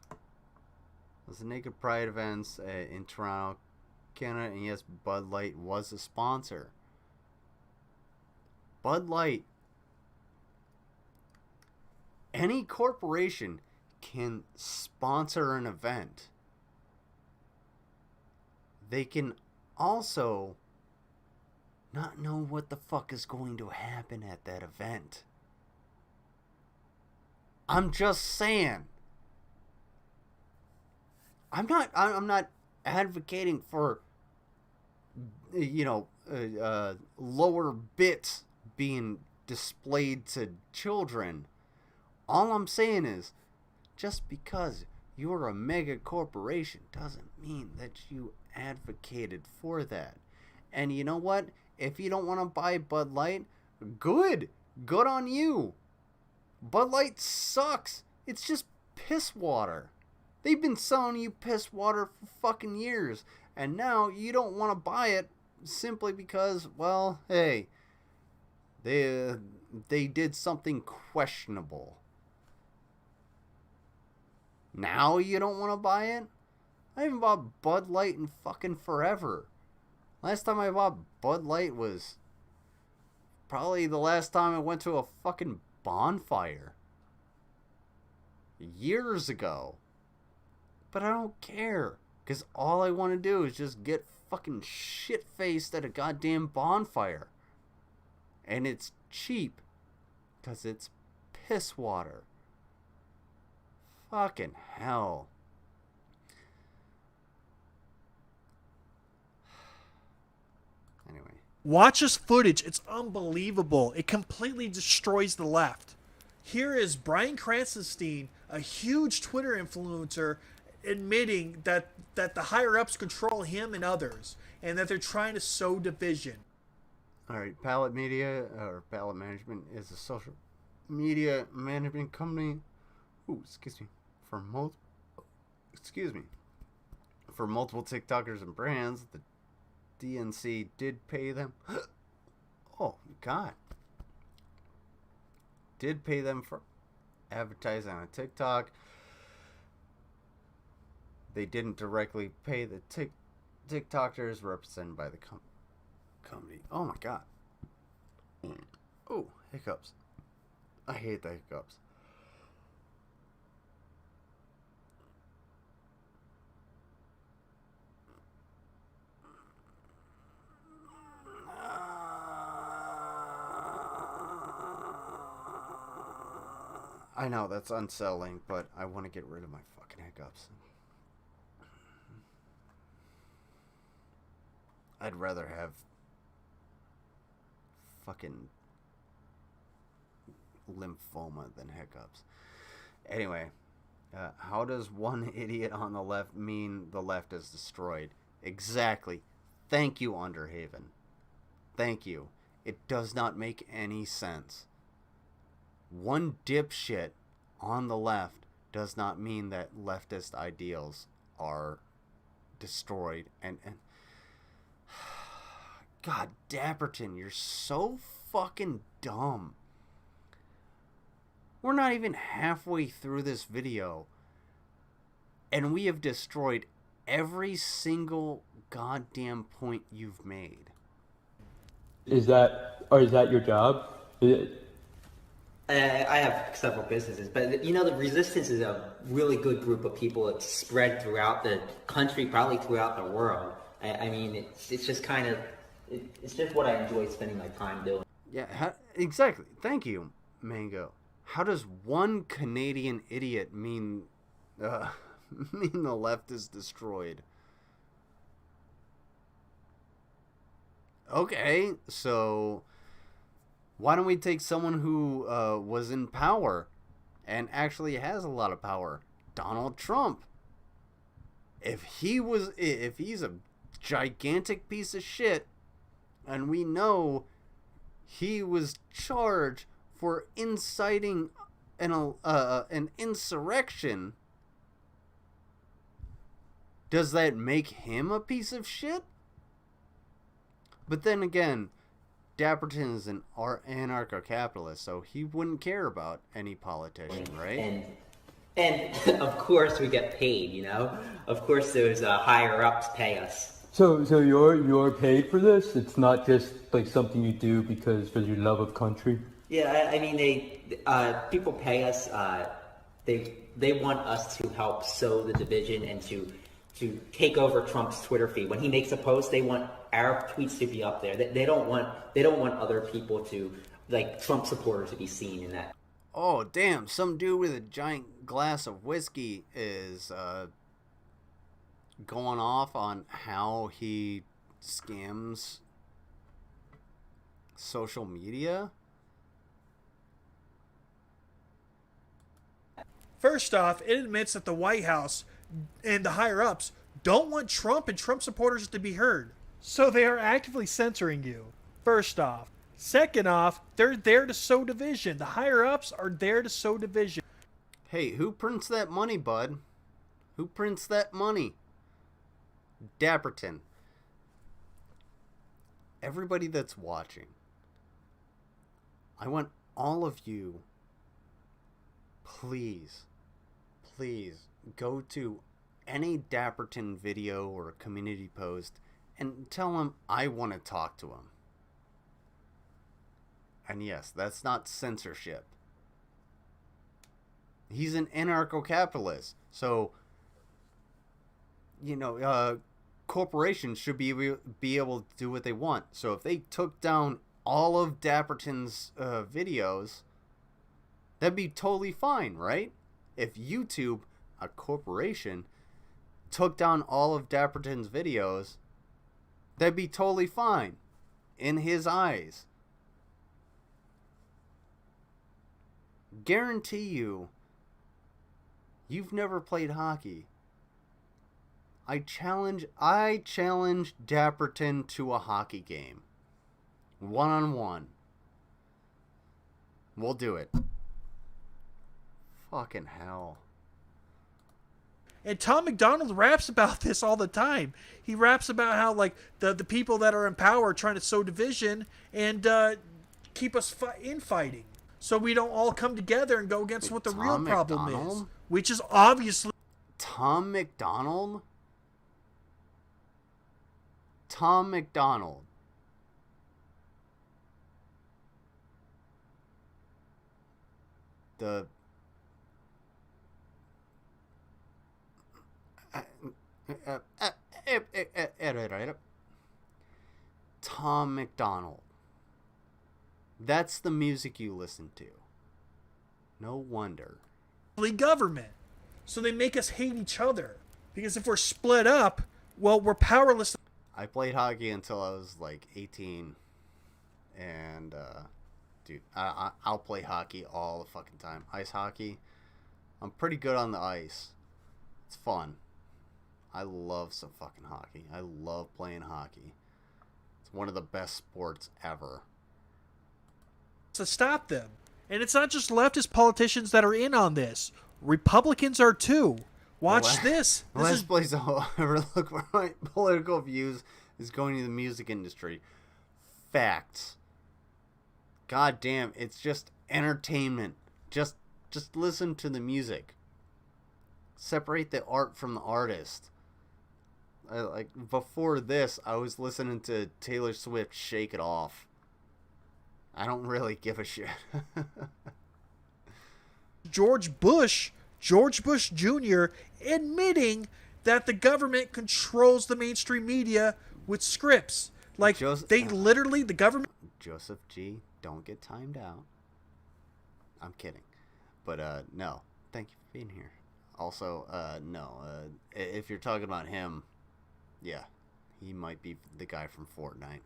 It was the Naked Pride events in Toronto, Canada, and yes, Bud Light was a sponsor. Bud Light. Any corporation can sponsor an event. They can also not know what the fuck is going to happen at that event. I'm just saying. I'm not advocating for, lower bits being displayed to children. All I'm saying is, just because you're a mega corporation doesn't mean that you advocated for that. And you know what? If you don't want to buy Bud Light, good on you. Bud Light sucks. It's just piss water. They've been selling you piss water for fucking years, and now you don't want to buy it simply because, well, hey, they did something questionable. Now you don't want to buy it? I haven't bought Bud Light in fucking forever. Last time I bought Bud Light was probably the last time I went to a fucking bonfire. Years ago. But I don't care. Because all I want to do is just get fucking shit-faced at a goddamn bonfire. And it's cheap. Because it's piss water. Fucking hell. Anyway. Watch this footage. It's unbelievable. It completely destroys the left. Here is Brian Krasenstein, a huge Twitter influencer, admitting that the higher-ups control him and others, and that they're trying to sow division. Alright, Palette Media, or Palette Management, is a social media management company excuse me, for multiple TikTokers and brands, the DNC did pay them. Oh God, did pay them for advertising on TikTok. They didn't directly pay the TikTokers represented by the company. Oh my God. Oh, hiccups. I hate the hiccups. I know that's unsettling, but I want to get rid of my fucking hiccups. I'd rather have fucking lymphoma than hiccups. Anyway, how does one idiot on the left mean the left is destroyed? Exactly. Thank you, Underhaven. Thank you. It does not make any sense. One dipshit on the left does not mean that leftist ideals are destroyed. And God, Dapperton, you're so fucking dumb. We're not even halfway through this video, and we have destroyed every single goddamn point you've made. Is that your job? I have several businesses, but you know, the Resistance is a really good group of people. It's spread throughout the country, probably throughout the world. I mean, it's just kind of, it's just what I enjoy spending my time doing. Yeah, exactly. Thank you, Mango. How does one Canadian idiot mean mean the left is destroyed? Okay, so why don't we take someone who was in power and actually has a lot of power? Donald Trump. If he's a gigantic piece of shit, and we know he was charged for inciting an insurrection, does that make him a piece of shit? But then again, Dapperton is an anarcho-capitalist, so he wouldn't care about any politician, right? And of course we get paid, you know? Of course those higher-ups pay us. So you're paid for this? It's not just like something you do because for your love of country? Yeah, I mean, people pay us. They want us to help sow the division and to take over Trump's Twitter feed. When he makes a post, they want our tweets to be up there. They don't want other people to, like, Trump supporters to be seen in that. Oh damn! Some dude with a giant glass of whiskey is going off on how he scams social media. First off, it admits that the White House and the higher-ups don't want Trump and Trump supporters to be heard. So they are actively censoring you, first off. Second off, they're there to sow division. The higher-ups are there to sow division. Hey, who prints that money, bud? Who prints that money? Dapperton. Everybody that's watching, I want all of you, please go to any Dapperton video or community post and tell him I want to talk to him. And yes, that's not censorship. He's an anarcho-capitalist, so you know, corporations should be able to do what they want. So if they took down all of Dapperton's videos, that'd be totally fine, right? If YouTube, a corporation, took down all of Dapperton's videos, that'd be totally fine in his eyes. Guarantee you've never played hockey. I challenge Dapperton to a hockey game. 1-on-1. We'll do it. Fucking hell. And Tom McDonald raps about this all the time. He raps about how like the people that are in power are trying to sow division and keep us infighting, so we don't all come together and go against what the real problem is, which is obviously Tom McDonald. Tom McDonald. The Tom McDonald. That's the music you listen to. No wonder. Government. So they make us hate each other. Because if we're split up, well, we're powerless. I played hockey until I was like 18. And, dude, I'll play hockey all the fucking time. Ice hockey. I'm pretty good on the ice. It's fun. I love some fucking hockey. I love playing hockey. It's one of the best sports ever. To stop them. And it's not just leftist politicians that are in on this. Republicans are too. Watch this. Last place I'll ever look for my political views is going to the music industry. Facts. God damn, it's just entertainment. Just listen to the music. Separate the art from the artist. Like before this, I was listening to Taylor Swift "Shake It Off." I don't really give a shit. George Bush Jr. admitting that the government controls the mainstream media with scripts. Like, the government... Joseph G., don't get timed out. I'm kidding. But, no. Thank you for being here. Also, no. If you're talking about him, yeah. He might be the guy from Fortnite.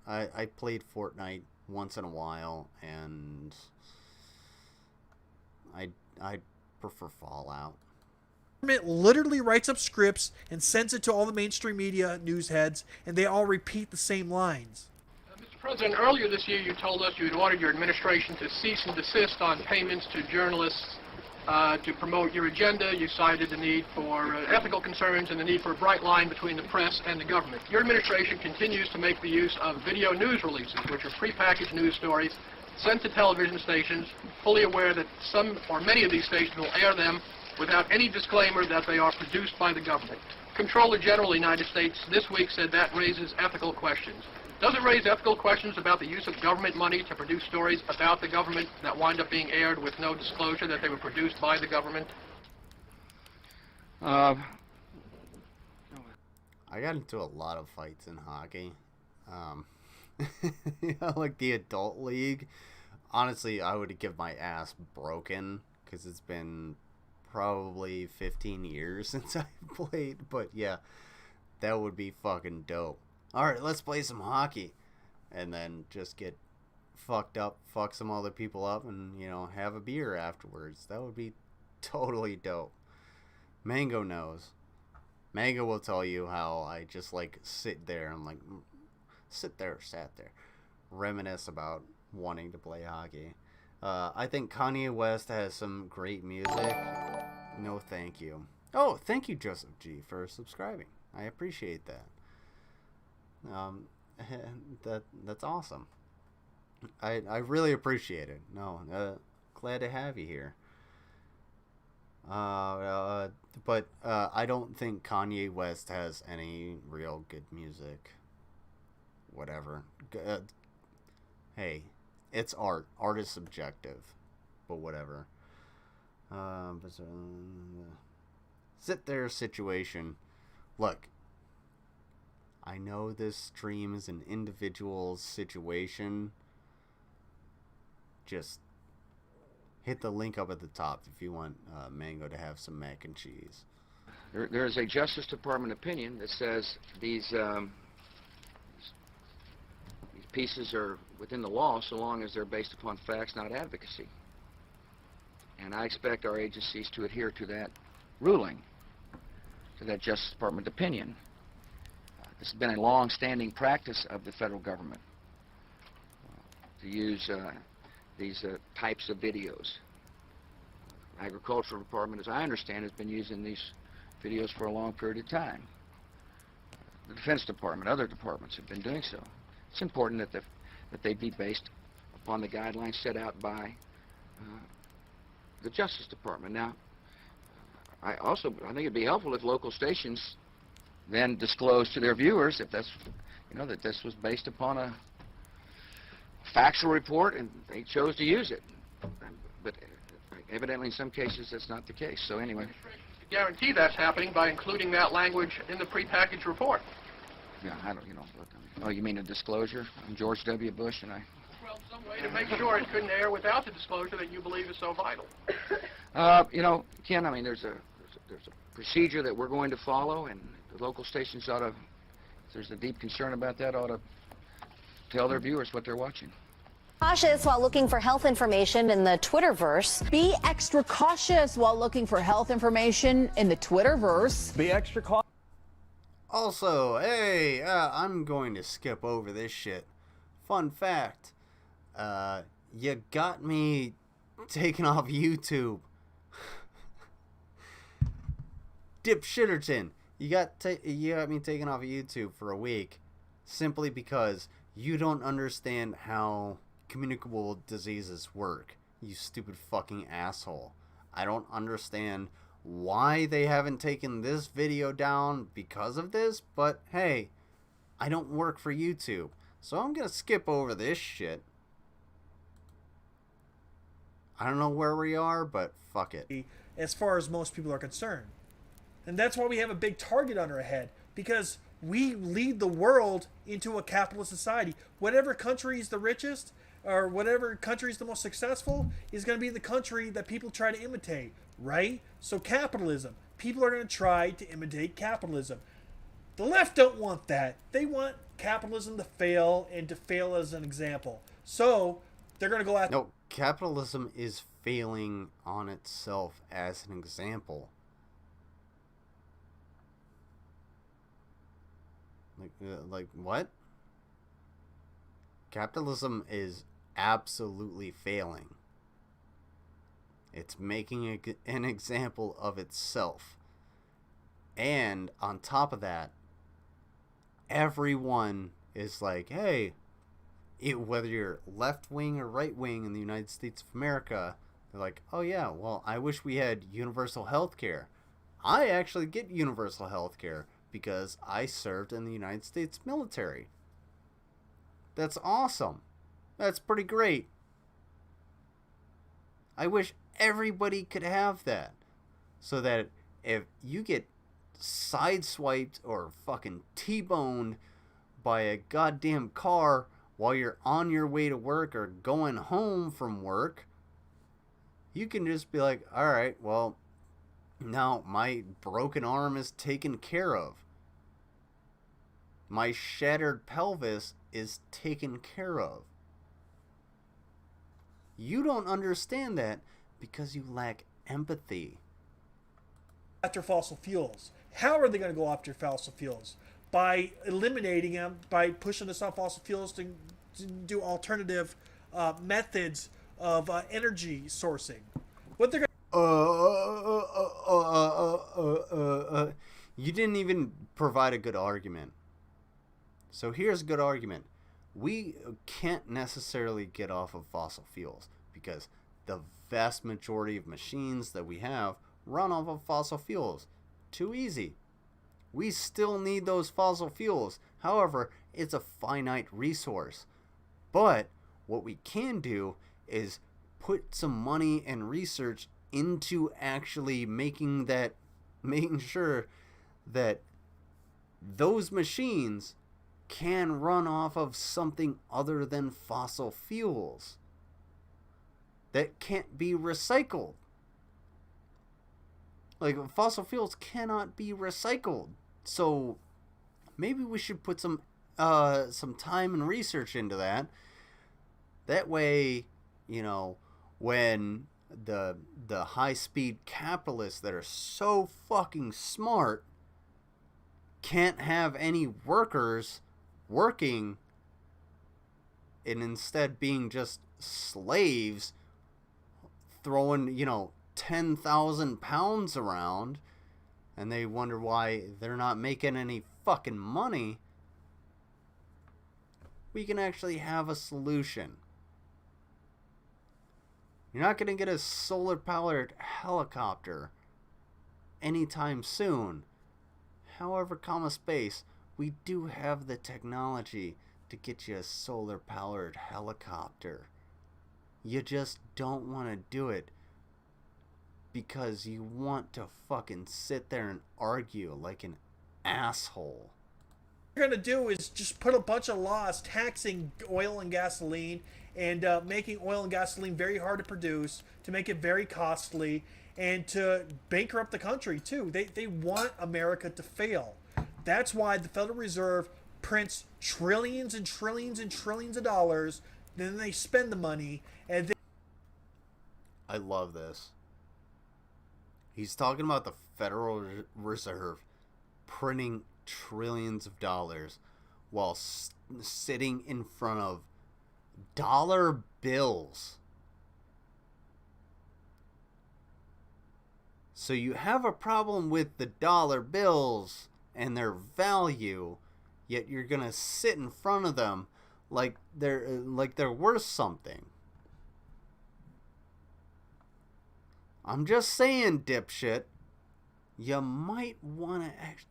I played Fortnite once in a while, and I prefer Fallout. Government literally writes up scripts and sends it to all the mainstream media news heads, and they all repeat the same lines. Mr. President, earlier this year you told us you had ordered your administration to cease and desist on payments to journalists to promote your agenda. You cited the need for ethical concerns and the need for a bright line between the press and the government. Your administration continues to make the use of video news releases, which are prepackaged news stories sent to television stations, fully aware that some or many of these stations will air them without any disclaimer that they are produced by the government. Comptroller General of the United States this week said that raises ethical questions. Does it raise ethical questions about the use of government money to produce stories about the government that wind up being aired with no disclosure that they were produced by the government? I got into a lot of fights in hockey. You know, like the adult league. Honestly, I would give my ass broken because it's been probably 15 years since I played. But yeah, that would be fucking dope. Alright, let's play some hockey. And then just get fucked up, fuck some other people up, and, you know, have a beer afterwards. That would be totally dope. Mango knows. Mango will tell you how I just, like, sat there, sat there, reminisce about wanting to play hockey. I think Kanye West has some great music. No, thank you. Oh, thank you, Joseph G, for subscribing. I appreciate that. That's awesome. I really appreciate it. No, glad to have you here. But I don't think Kanye West has any real good music. Whatever. Hey, it's art. Art is subjective. But whatever. Sit there situation. Look, I know this stream is an individual situation. Just hit the link up at the top if you want Mango to have some mac and cheese. There is a Justice Department opinion that says these pieces are within the law so long as they're based upon facts, not advocacy. And I expect our agencies to adhere to that ruling, to that Justice Department opinion. This has been a long-standing practice of the federal government to use these types of videos. Agricultural Department, as I understand, has been using these videos for a long period of time. The Defense Department, other departments have been doing so. It's important that they be based upon the guidelines set out by the Justice Department. Now, I think it'd be helpful if local stations then disclose to their viewers if that's, that this was based upon a factual report and they chose to use it. But evidently in some cases that's not the case. So anyway. To guarantee that's happening by including that language in the prepackaged report. Yeah, I don't, look, oh, you mean a disclosure? I'm George W. Bush and I... Well, some way to make sure it couldn't air without the disclosure that you believe is so vital. Ken, I mean, there's a procedure that we're going to follow, and the local stations ought to, if there's a deep concern about that, ought to tell their viewers what they're watching. Cautious while looking for health information in the Twitterverse. Be extra cautious while looking for health information in the Twitterverse. Be extra cautious. Also, hey, I'm going to skip over this shit. Fun fact, you got me taken off YouTube. Dipshitterton, you got me taken off of YouTube for a week simply because you don't understand how communicable diseases work, you stupid fucking asshole. I don't understand why they haven't taken this video down because of this, but hey, I don't work for YouTube, so I'm gonna skip over this shit. I don't know where we are, but fuck it. As far as most people are concerned. And that's why we have a big target on our head, because we lead the world into a capitalist society. Whatever country is the richest, or whatever country is the most successful, is going to be the country that people try to imitate, right? So capitalism. People are going to try to imitate capitalism. The left don't want that. They want capitalism to fail, and to fail as an example. So they're going to go after... No, capitalism is failing on itself as an example. Like what? Capitalism is absolutely failing. It's making an example of itself. And on top of that, everyone is like, hey, whether you're left wing or right wing in the United States of America, they're like, oh yeah, well, I wish we had universal health care. I actually get universal health care because I served in the United States military. That's awesome. That's pretty great. I wish everybody could have that. So that if you get sideswiped or fucking T-boned by a goddamn car while you're on your way to work or going home from work, you can just be like, alright, well, now my broken arm is taken care of. My shattered pelvis is taken care of. You don't understand that because you lack empathy. After fossil fuels. How are they going to go after fossil fuels? By eliminating them, by pushing us on fossil fuels to do alternative methods of energy sourcing. What they're You didn't even provide a good argument. So here's a good argument. We can't necessarily get off of fossil fuels because the vast majority of machines that we have run off of fossil fuels. Too easy. We still need those fossil fuels. However, it's a finite resource. But what we can do is put some money and research into actually making sure that those machines can run off of something other than fossil fuels that can't be recycled. Like, fossil fuels cannot be recycled. So maybe we should put some time and research into that. That way, when the high-speed capitalists that are so fucking smart can't have any workers working and instead being just slaves throwing 10,000 pounds around, and they wonder why they're not making any fucking money, we can actually have a solution. You're not going to get a solar-powered helicopter anytime soon. However, space, we do have the technology to get you a solar-powered helicopter. You just don't want to do it because you want to fucking sit there and argue like an asshole. What we're going to do is just put a bunch of laws taxing oil and gasoline and making oil and gasoline very hard to produce, to make it very costly, and to bankrupt the country too. They want America to fail. That's why the Federal Reserve prints trillions and trillions and trillions of dollars, then they spend the money, and then... I love this. He's talking about the Federal Reserve printing trillions of dollars while sitting in front of dollar bills. So you have a problem with the dollar bills and their value, yet you're gonna sit in front of them like they're worth something. I'm just saying, dipshit, you might want to actually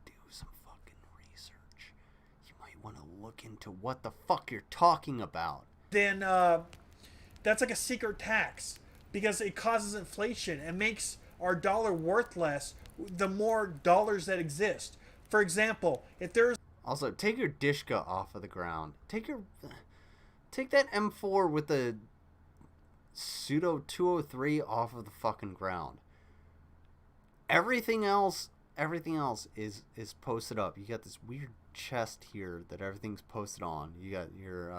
do some fucking research. You might want to look into what the fuck you're talking about. Then that's like a secret tax because it causes inflation and makes our dollar worth less the more dollars that exist. For example, if there's... Also, take your Dishka off of the ground. Take that M4 with the pseudo 203 off of the fucking ground. Everything else is posted up. You got this weird chest here that everything's posted on. You got your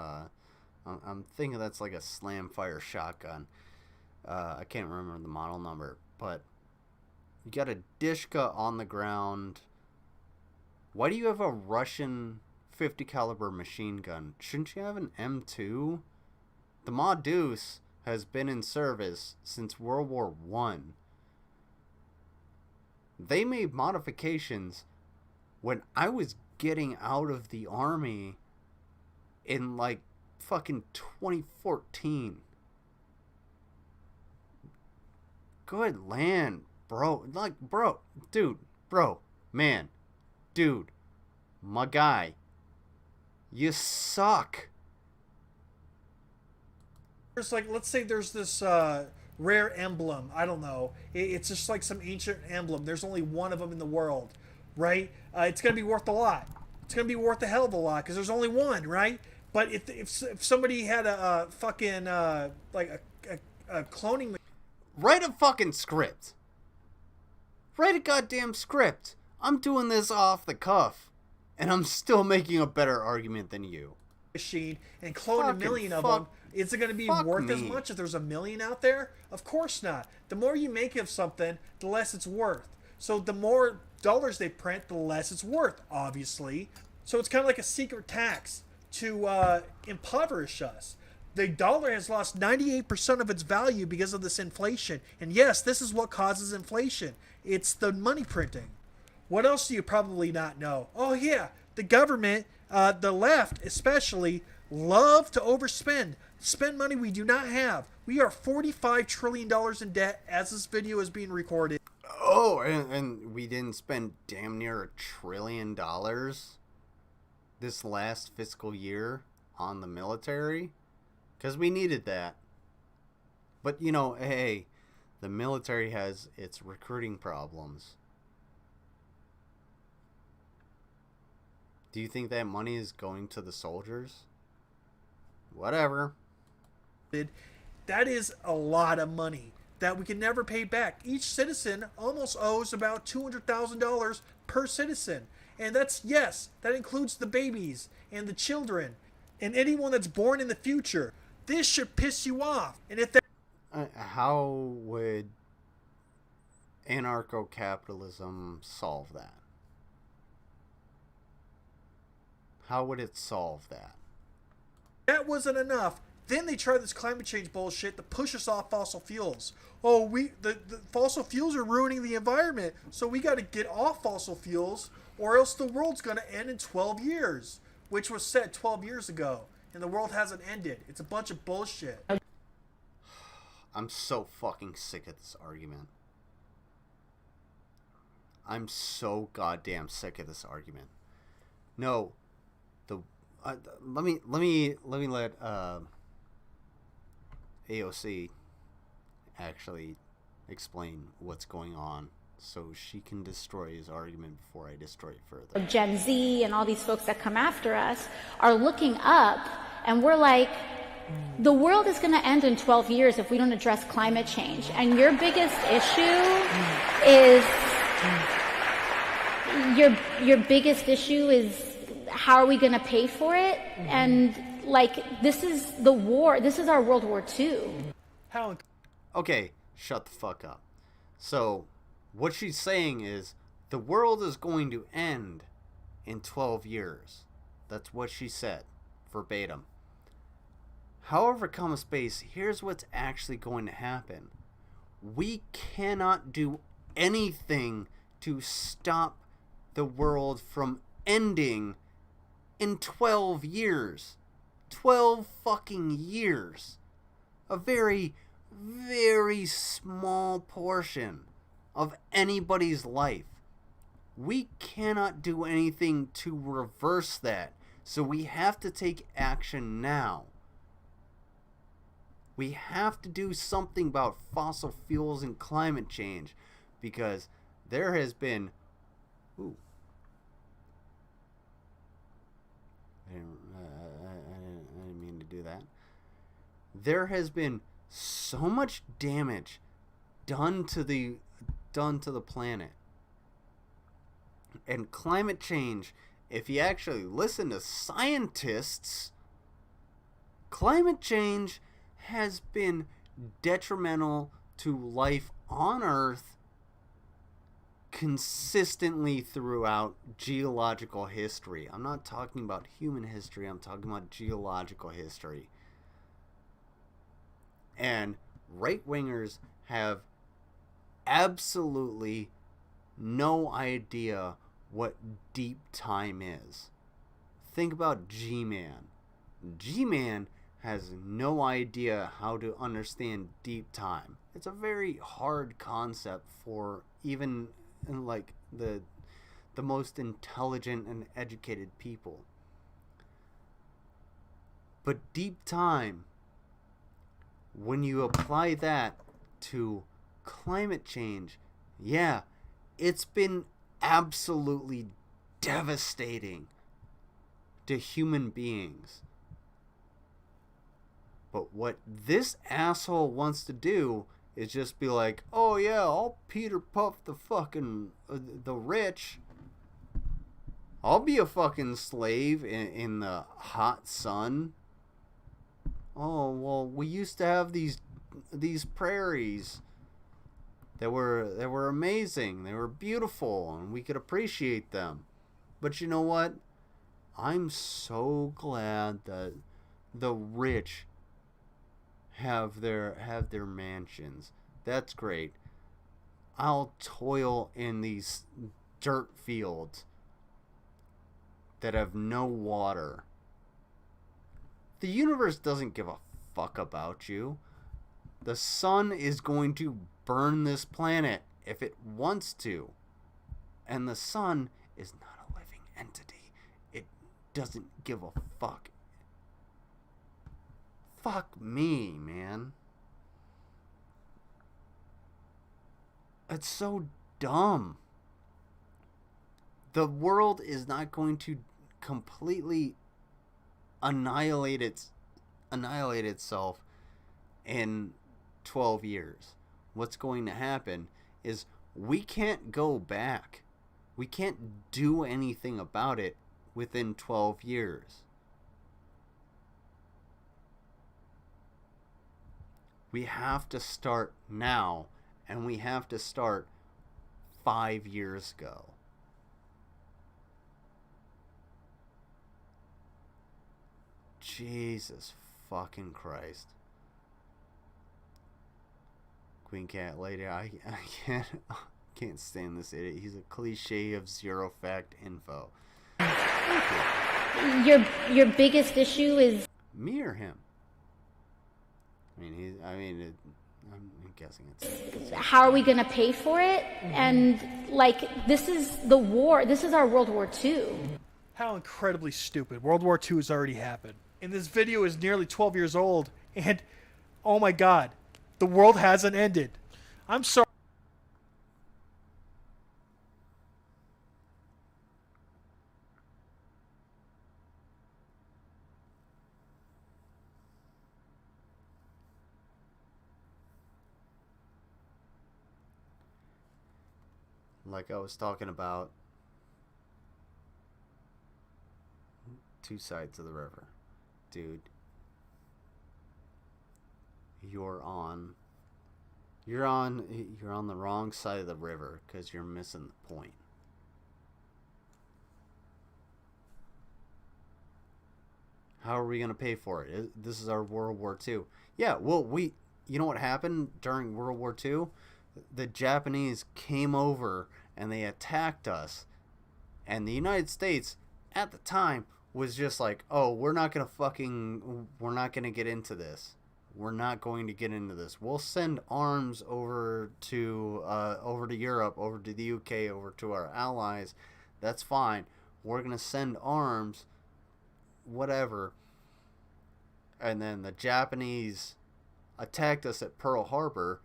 I'm thinking that's like a slam fire shotgun. I can't remember the model number, but you got a Dishka on the ground. Why do you have a Russian 50 caliber machine gun? Shouldn't you have an M2? The Ma Deuce has been in service since World War I. They made modifications when I was getting out of the army in like fucking 2014. Good land, bro. Like, bro, dude, bro, man, dude, my guy, you suck. There's like, let's say there's this rare emblem. I don't know. It's just like some ancient emblem. There's only one of them in the world, right? It's going to be worth a lot. It's going to be worth a hell of a lot because there's only one, right? But if somebody had a fucking, like a cloning... Write a fucking script. Write a goddamn script. I'm doing this off the cuff, and I'm still making a better argument than you. Machine and clone a million of them. Is it going to be worth as much if there's a million out there? Of course not. The more you make of something, the less it's worth. So the more dollars they print, the less it's worth, obviously. So it's kind of like a secret tax to impoverish us. The dollar has lost 98% of its value because of this inflation. And yes, this is what causes inflation. It's the money printing. What else do you probably not know? Oh yeah, the government, the left especially, love to overspend. Spend money we do not have. We are $45 trillion in debt as this video is being recorded. Oh, and we didn't spend damn near $1 trillion this last fiscal year on the military? Because we needed that. But, you know, hey, the military has its recruiting problems. Do you think that money is going to the soldiers? Whatever. That is a lot of money that we can never pay back. Each citizen almost owes about $200,000 per citizen. And that's, yes, that includes the babies and the children and anyone that's born in the future. This should piss you off. And if that... How would anarcho-capitalism solve that? How would it solve that? That wasn't enough. Then they try this climate change bullshit to push us off fossil fuels. Oh, the fossil fuels are ruining the environment, so we got to get off fossil fuels, or else the world's going to end in 12 years, which was said 12 years ago, and the world hasn't ended. It's a bunch of bullshit. I'm so fucking sick of this argument. I'm so goddamn sick of this argument. No, let me let AOC actually explain what's going on so she can destroy his argument before I destroy it further. Gen Z and all these folks that come after us are looking up, and we're like, the world is going to end in 12 years if we don't address climate change. And your biggest issue is your biggest issue is how are we going to pay for it? And like, this is the war. This is our World War II. Okay, shut the fuck up. So, what she's saying is the world is going to end in 12 years. That's what she said, verbatim. However, comma space, here's what's actually going to happen. We cannot do anything to stop the world from ending in 12 years. 12 fucking years. A very, very small portion of anybody's life. We cannot do anything to reverse that. So we have to take action now. We have to do something about fossil fuels and climate change, because there has been... Ooh. I didn't mean to do that. There has been so much damage done to the planet. And climate change, if you actually listen to scientists, climate change has been detrimental to life on Earth consistently throughout geological history. I'm not talking about human history, I'm talking about geological history. And right-wingers have absolutely no idea what deep time is. Think about G-Man. G-Man has no idea how to understand deep time. It's a very hard concept for even like the most intelligent and educated people. But deep time, when you apply that to climate change, yeah, it's been absolutely devastating to human beings. But what this asshole wants to do is just be like, oh yeah, I'll Peter Puff the fucking the rich. I'll be a fucking slave in the hot sun. Oh well, we used to have these prairies that were amazing. They were beautiful, and we could appreciate them. But you know what? I'm so glad that the rich have their mansions. That's great. I'll toil in these dirt fields that have no water. The universe doesn't give a fuck about you. The sun is going to burn this planet if it wants to. And the sun is not a living entity. It doesn't give a fuck. Fuck me, man. It's so dumb. The world is not going to completely annihilate itself in 12 years. What's going to happen is we can't go back. We can't do anything about it within 12 years. We have to start now, and we have to start 5 years ago. Jesus fucking Christ. Queen Cat Lady, I can't stand this idiot. He's a cliche of zero fact info. Your biggest issue is me or him? I'm guessing it's how are we going to pay for it? And like, this is the war. This is our World War II. How incredibly stupid. World War II has already happened. And this video is nearly 12 years old. And, oh my God, the world hasn't ended. I'm sorry. Like I was talking about, two sides of the river. Dude, you're on the wrong side of the river because you're missing the point. How are we going to pay for it? This is our World War II. Yeah, well, you know what happened during World War II? The Japanese came over and they attacked us. And the United States, at the time, was just like, oh, we're not going to get into this. We're not going to get into this. We'll send arms over to Europe, over to the UK, over to our allies. That's fine. We're going to send arms, whatever. And then the Japanese attacked us at Pearl Harbor,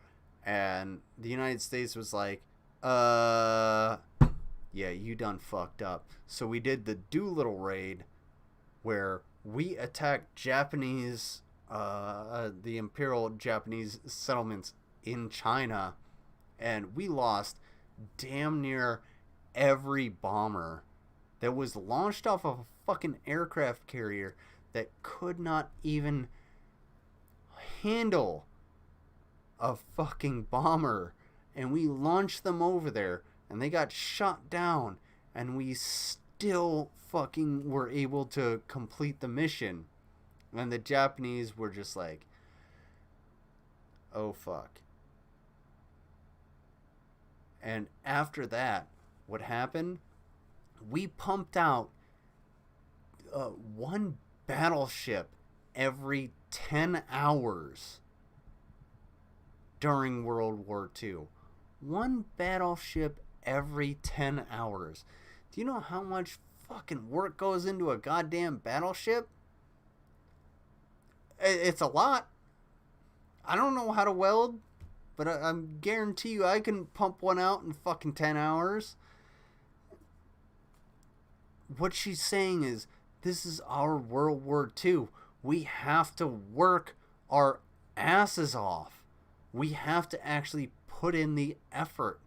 and the United States was like, yeah, you done fucked up. So we did the Doolittle raid, where we attacked Japanese, the Imperial Japanese settlements in China, and we lost damn near every bomber that was launched off of a fucking aircraft carrier that could not even handle a fucking bomber, and we launched them over there and they got shot down, and we still fucking were able to complete the mission. And the Japanese were just like, oh fuck. And after that, what happened? We pumped out one battleship every 10 hours during World War II. One battleship every 10 hours. Do you know how much fucking work goes into a goddamn battleship? It's a lot. I don't know how to weld, but I guarantee you I can pump one out in fucking 10 hours. What she's saying is, this is our World War II. We have to work our asses off. We have to actually put in the effort.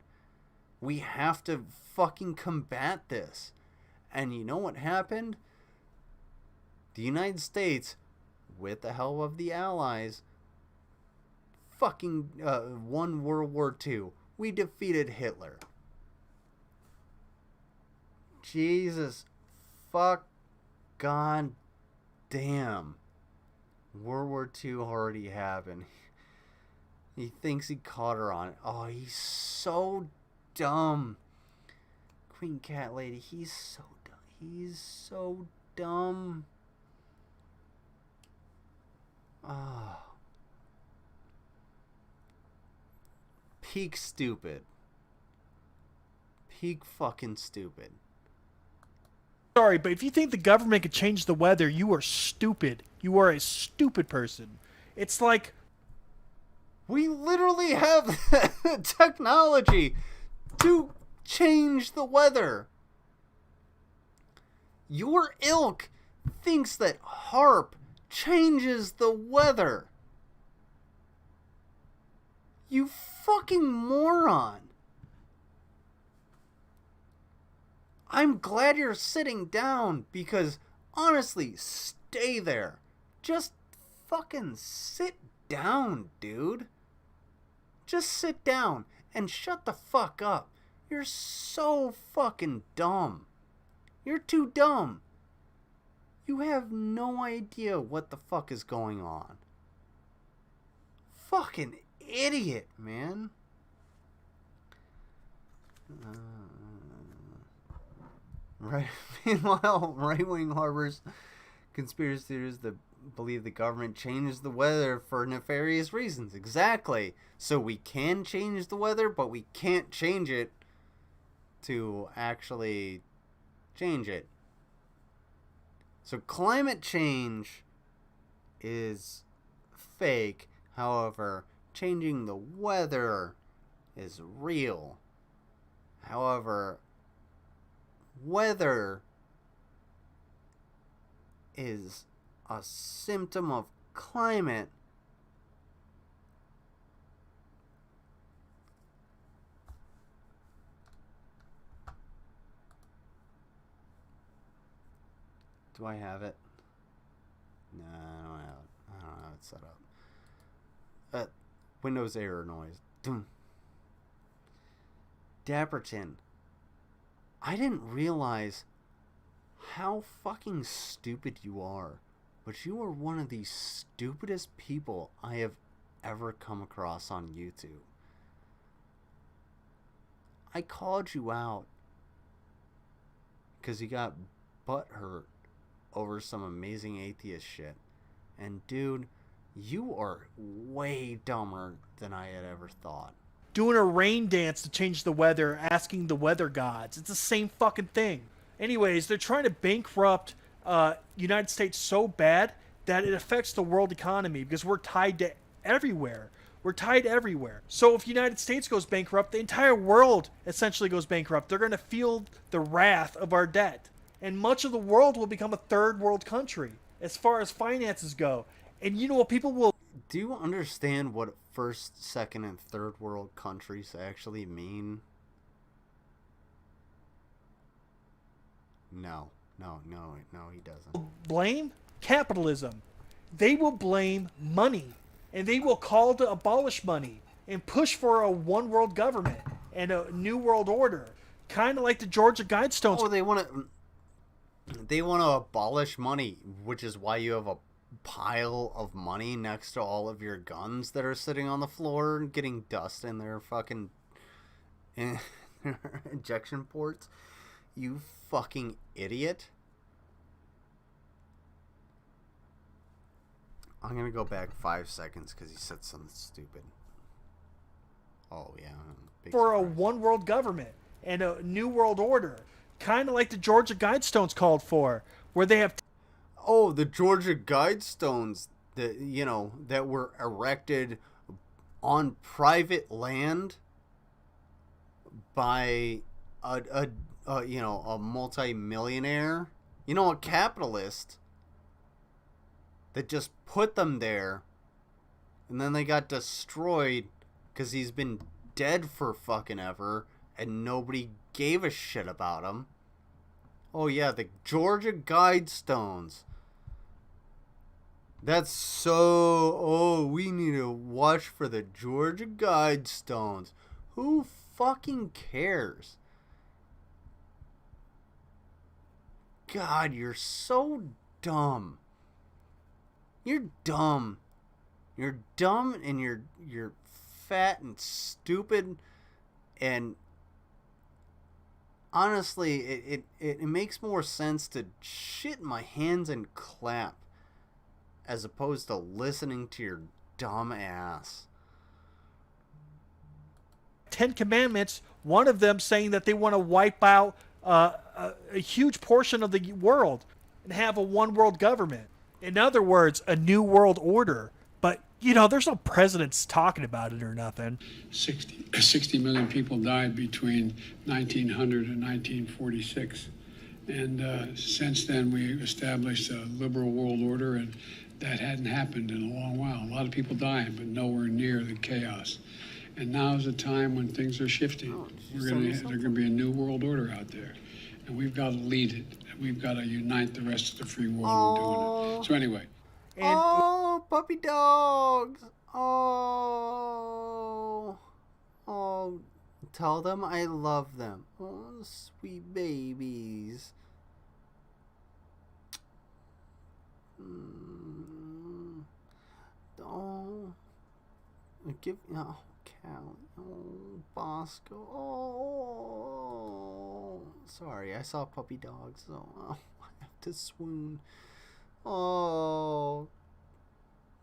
We have to fucking combat this. And you know what happened? The United States, with the help of the Allies, fucking won World War II. We defeated Hitler. Jesus fuck god damn. World War II already happened. He thinks he caught her on it. Oh, he's so dumb. Queen Cat Lady, he's so dumb. He's so dumb. Oh. Peak stupid. Peak fucking stupid. Sorry, but if you think the government could change the weather, you are stupid. You are a stupid person. It's like, we literally have technology to change the weather. Your ilk thinks that HARP changes the weather. You fucking moron. I'm glad you're sitting down, because honestly, stay there. Just fucking sit down, dude. Just sit down and shut the fuck up. You're so fucking dumb. You're too dumb. You have no idea what the fuck is going on. Fucking idiot, man. Right. Meanwhile, right-wing harbors conspiracy theories that believe the government changed the weather for nefarious reasons. Exactly. So we can change the weather, but we can't change it to actually change it. So climate change is fake. However, changing the weather is real. However, weather is a symptom of climate. Do I have it? No, I don't have it. I don't have it set up. Windows error noise. Doom. Dapperton. I didn't realize how fucking stupid you are, but you are one of the stupidest people I have ever come across on YouTube. I called you out because you got butthurt over some amazing atheist shit. And dude, you are way dumber than I had ever thought. Doing a rain dance to change the weather, asking the weather gods. It's the same fucking thing. Anyways, they're trying to bankrupt United States so bad that it affects the world economy because we're tied to everywhere. We're tied everywhere. So if United States goes bankrupt, the entire world essentially goes bankrupt. They're going to feel the wrath of our debt. And much of the world will become a third world country as far as finances go. And you know what people will... Do you understand what first, second, and third world countries actually mean? No, he doesn't. Blame capitalism. They will blame money. And they will call to abolish money and push for a one world government and a new world order. Kind of like the Georgia Guidestones. Oh, they want to abolish money, which is why you have a pile of money next to all of your guns that are sitting on the floor and getting dust in their fucking injection ports. You fucking idiot. I'm gonna go back 5 seconds because he said something stupid. Oh yeah. For a one world government and a new world order. Kind of like the Georgia Guidestones called for, where they have... Oh, the Georgia Guidestones that were erected on private land by a multi-millionaire, a capitalist that just put them there, and then they got destroyed because he's been dead for fucking ever and nobody gave a shit about him. Oh yeah, the Georgia Guidestones. That's so... Oh, we need to watch for the Georgia Guidestones. Who fucking cares? God, you're so dumb. You're dumb. You're dumb and you're fat and stupid, and honestly, it makes more sense to shit in my hands and clap as opposed to listening to your dumb ass. 10 Commandments, one of them saying that they want to wipe out a huge portion of the world and have a one world government. In other words, a new world order. But, there's no presidents talking about it or nothing. 60 million people died between 1900 and 1946. And since then, we established a liberal world order, and that hadn't happened in a long while. A lot of people dying, but nowhere near the chaos. And now is a time when things are shifting. There's going to be a new world order out there. And we've got to lead it. We've got to unite the rest of the free world in doing it. So anyway. Oh, puppy dogs. Oh, tell them I love them. Oh, sweet babies. give... Oh, Callie. Oh, Bosco. Oh. Sorry, I saw puppy dogs, so I have to swoon. Oh.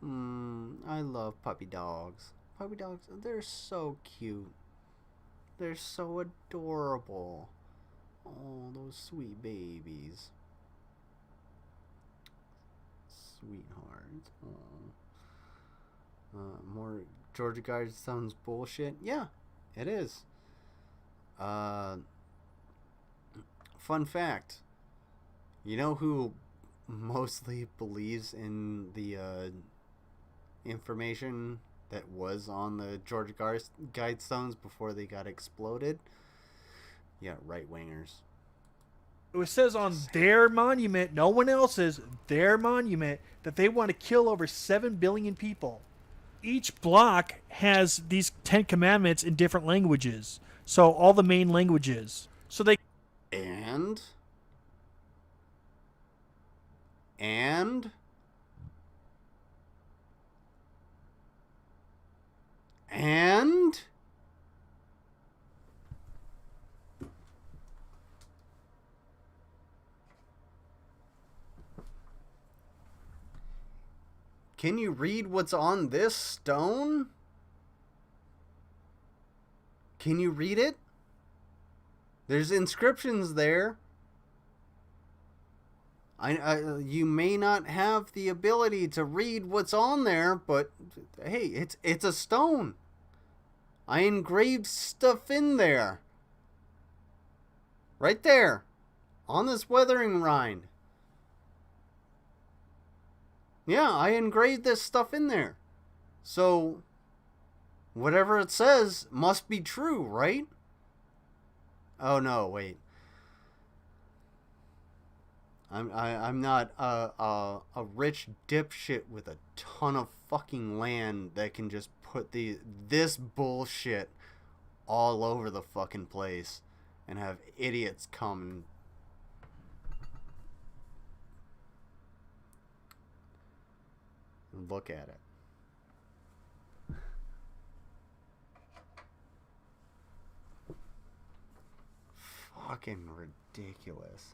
I love puppy dogs. Puppy dogs, they're so cute. They're so adorable. Oh, those sweet babies. Sweethearts. Oh. More Georgia Guidestones bullshit? Yeah, it is. Fun fact. You know who mostly believes in the information that was on the Georgia Guidestones before they got exploded? Yeah, right-wingers. It says on their monument, no one else's, their monument, that they want to kill over 7 billion people. Each block has these 10 commandments in different languages. So all the main languages. So they... And? Can you read what's on this stone? Can you read it? There's inscriptions there. You may not have the ability to read what's on there, but hey, it's a stone. I engraved stuff in there. Right there. On this weathering rind. Yeah, I engraved this stuff in there. So, whatever it says must be true, right? Oh no, wait. I'm not a rich dipshit with a ton of fucking land that can just put this bullshit all over the fucking place and have idiots come and look at it. Fucking ridiculous.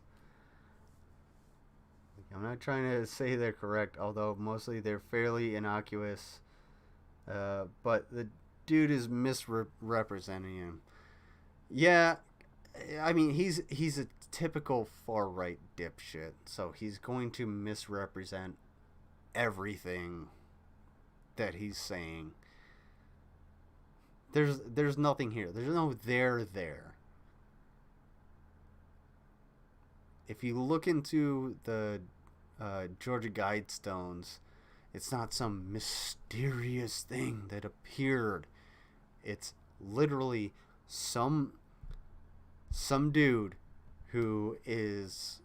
I'm not trying to say they're correct, although mostly they're fairly innocuous. But the dude is misrepresenting him. Yeah, I mean, he's a typical far-right dipshit, so he's going to misrepresent everything that he's saying. There's nothing here. There's no there. If you look into the Georgia Guidestones, it's not some mysterious thing that appeared. It's literally some dude who is,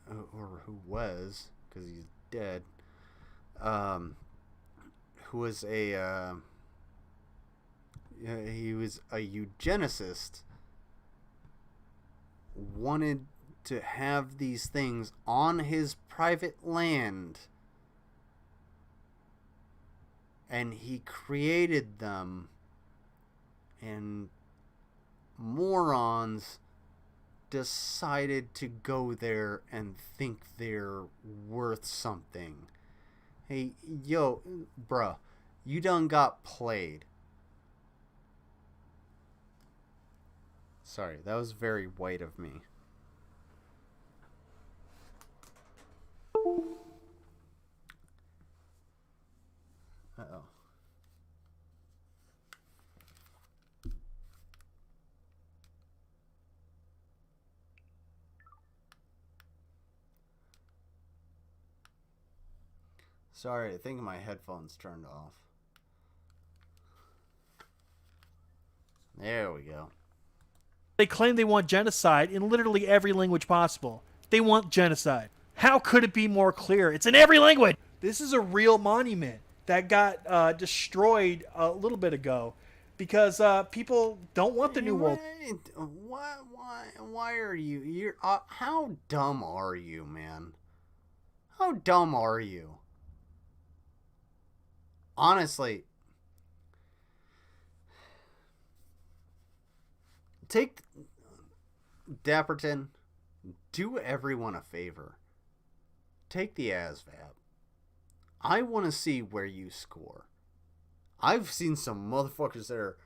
or who was, because he's dead, who was he was a eugenicist, wanted to have these things on his private land, and he created them, and morons decided to go there and think they're worth something. Hey, yo, bruh, you done got played. Sorry, that was very white of me. Uh-oh. Sorry, I think my headphones turned off. There we go. They claim they want genocide in literally every language possible. They want genocide. How could it be more clear? It's in every language. This is a real monument that got destroyed a little bit ago because people don't want the New World. Why are you're how dumb are you, man? How dumb are you? Honestly, take Dapperton, do everyone a favor. Take the ASVAB. I want to see where you score. I've seen some motherfuckers that are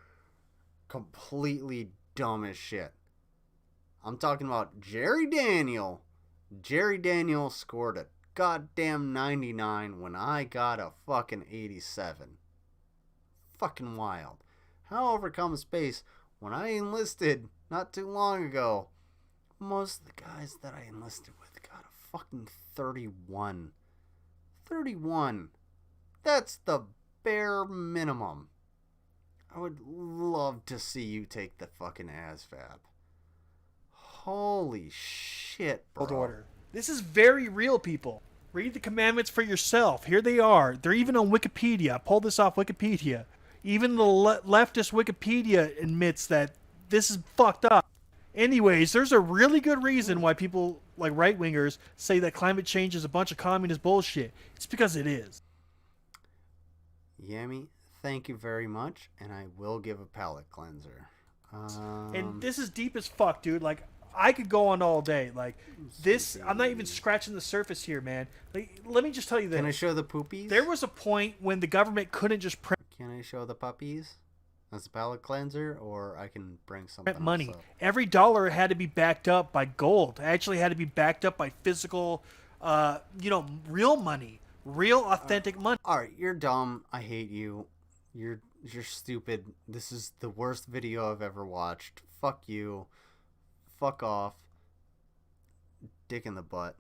completely dumb as shit. I'm talking about Jerry Daniel. Jerry Daniel scored a goddamn 99 when I got a fucking 87. Fucking wild. How overcome space when I enlisted not too long ago. Most of the guys that I enlisted with got a fucking 31. 31. That's the bare minimum. I would love to see you take the fucking ASVAB. Holy shit, bro. Order. This is very real, people. Read the commandments for yourself. Here they are. They're even on Wikipedia. I pulled this off Wikipedia. Even the leftist Wikipedia admits that this is fucked up. Anyways, there's a really good reason why people like right-wingers say that climate change is a bunch of communist bullshit. It's because it is. Yami, thank you very much, and I will give a palate cleanser. And this is deep as fuck, dude. Like, I could go on all day. Like, this, I'm not even scratching the surface here, man. Like, let me just tell you this. Can I show the poopies? There was a point when the government couldn't just print. Can I show the puppies as a palate cleanser, or I can bring something money. else up? Every dollar had to be backed up by gold. It actually had to be backed up by physical, real money, real authentic money. All right, you're dumb. I hate you. You're stupid. This is the worst video I've ever watched. Fuck you. Fuck off. Dick in the butt.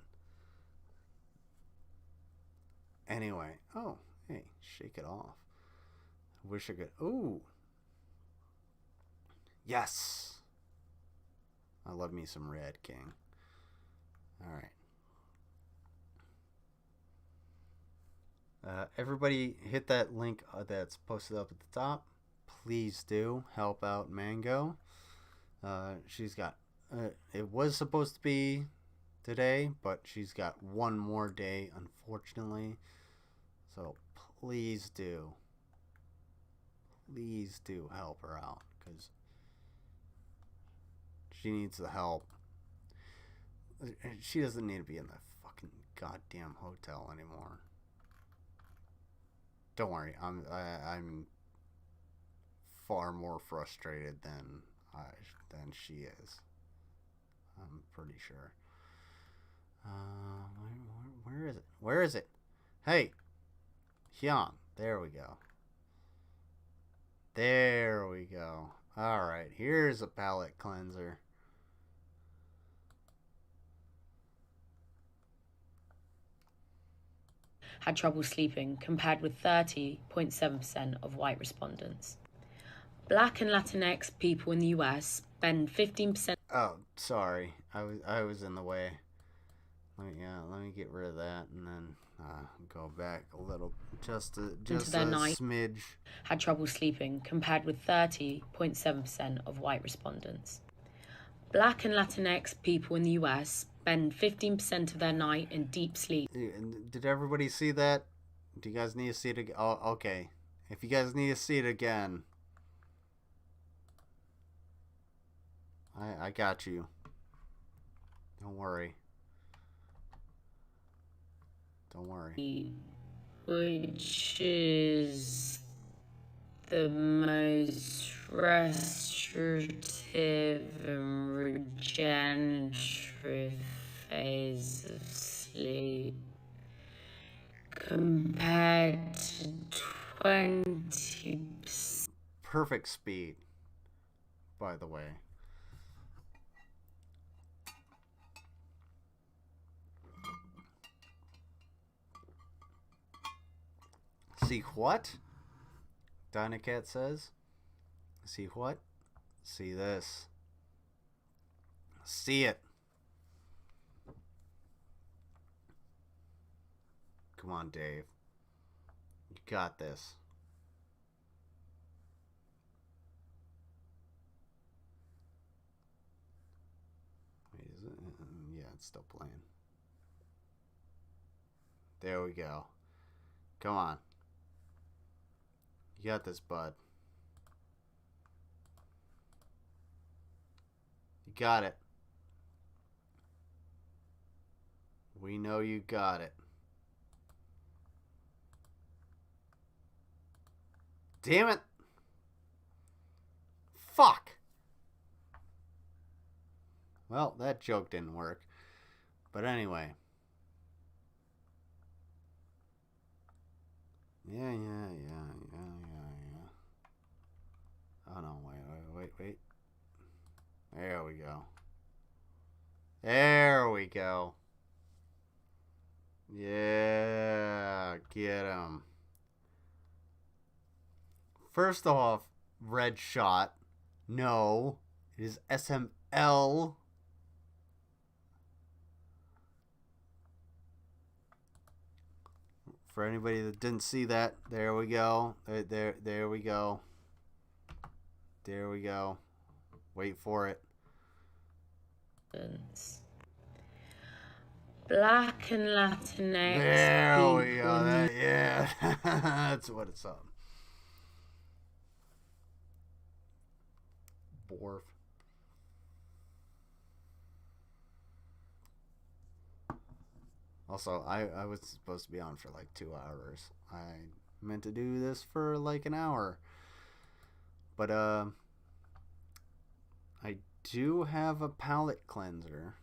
Anyway. Oh, hey, shake it off. I wish I could. Ooh. Yes. I love me some Red King. All right. Everybody hit that link that's posted up at the top. Please do help out Mango. She's got it was supposed to be today, but she's got one more day, unfortunately. So please do help her out, because she needs the help. She doesn't need to be in the fucking goddamn hotel anymore. Don't worry, I'm far more frustrated than she is. I'm pretty sure. Where is it? Where is it? Hey, Hyun. There we go. There we go. All right, here's a palate cleanser. Had trouble sleeping, compared with 30.7% of white respondents. Black and Latinx people in the US spend 15%. Oh, sorry. I was in the way. Let me get rid of that and then go back a little, just a smidge. Had trouble sleeping, compared with 30.7% of white respondents. Black and Latinx people in the US spend 15% of their night in deep sleep. Did everybody see that? Do you guys need to see it again? Oh, okay. If you guys need to see it again, I got you. Don't worry. Don't worry. Which is the most restorative and regenerative phase of sleep, compared to 20%. Perfect speed, by the way. See what? Dynacat says. See what? See this. See it. Come on, Dave. You got this. Wait, is it? Yeah, it's still playing. There we go. Come on. You got this, bud. got it. We know you got it. Damn it. Fuck. Well, that joke didn't work. But anyway. Yeah. Oh no, wait. There we go. There we go. Yeah, get him. First off, red shot. No, it is SML. For anybody that didn't see that, there we go. There we go. There we go. Wait for it. Black and Latinx. There we go. Yeah, that's what it's on. Borf. Also, I was supposed to be on for like 2 hours. I meant to do this for like an hour. But, I do have a palette cleanser.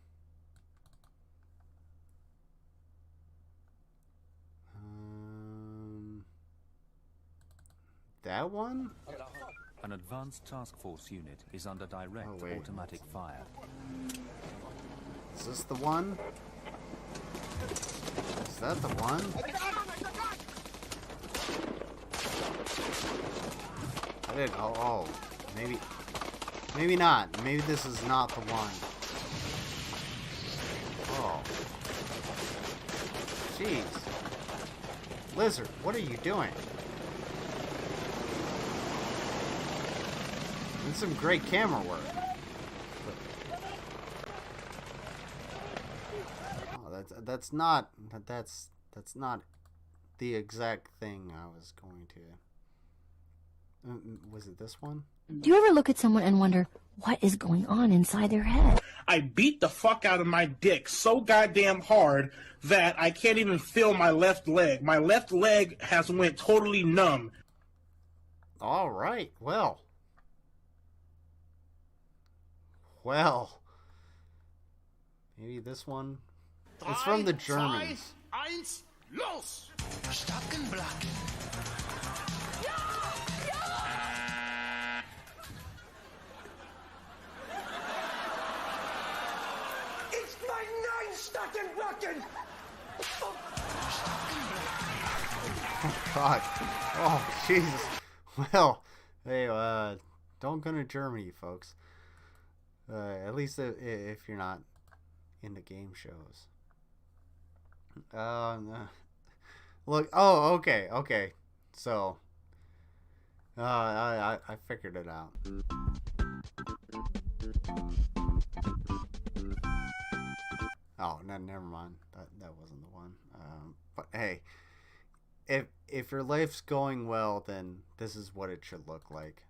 That one? An advanced task force unit is under direct automatic fire. Is this the one? Is that the one? I didn't. Oh, maybe not. Maybe this is not the one. Oh, jeez, Lizard, what are you doing? That's some great camera work. Oh, that's not the exact thing I was going to. Was it this one? Do you ever look at someone and wonder what is going on inside their head? I beat the fuck out of my dick so goddamn hard that I can't even feel my left leg. My left leg has went totally numb. All right, well, maybe this one. It's from the Germans. Eins, los! Starken Black. It's my nine Starken Blacken! Oh, God. Oh, Jesus. Well, hey, don't go to Germany, folks. At least if you're not into game shows. Look. Oh, okay. So, I figured it out. Oh, no, never mind. That wasn't the one. But hey, if your life's going well, then this is what it should look like.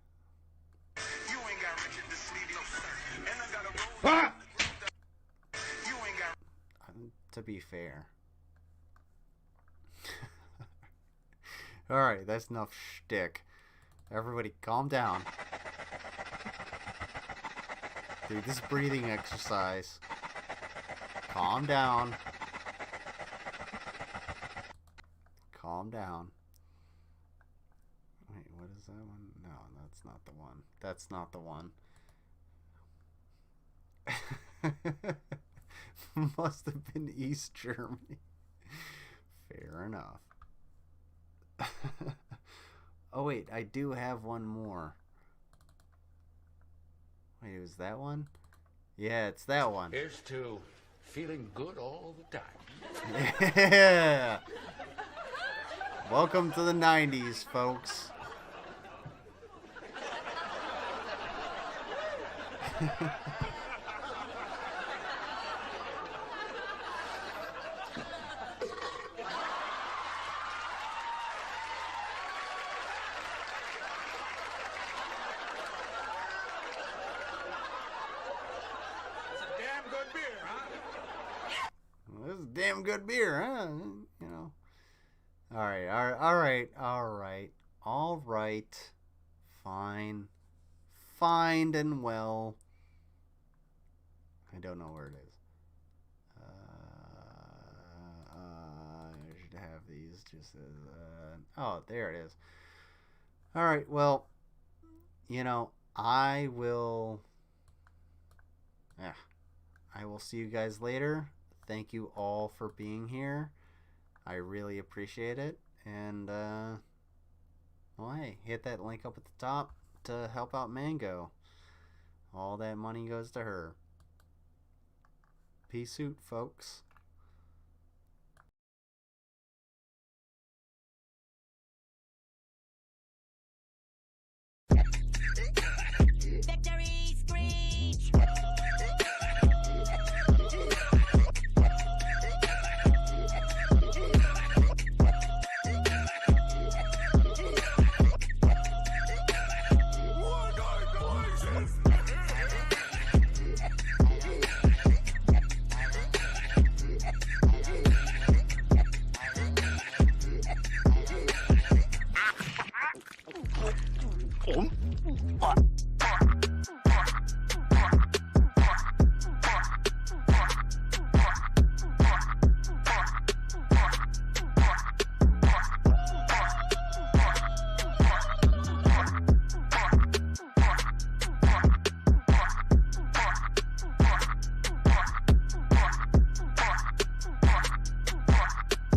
To be fair. Alright, that's enough shtick. Everybody calm down. Do this breathing exercise. Calm down. Calm down. Wait, what is that one? No, that's not the one. That's not the one. Must have been East Germany. Fair enough. Oh wait, I do have one more. Wait, was that one? Yeah, it's that one. Here's to feeling good all the time. Yeah. Welcome to the 90s, folks. damn good beer, huh? You know. All right. Fine and well. I don't know where it is. I should have these just as... oh, there it is. All right, well, you know, I will see you guys later. Thank you all for being here. I really appreciate it. And, well, hey, hit that link up at the top to help out Mango. All that money goes to her. Peace out, folks. Victory screech! What?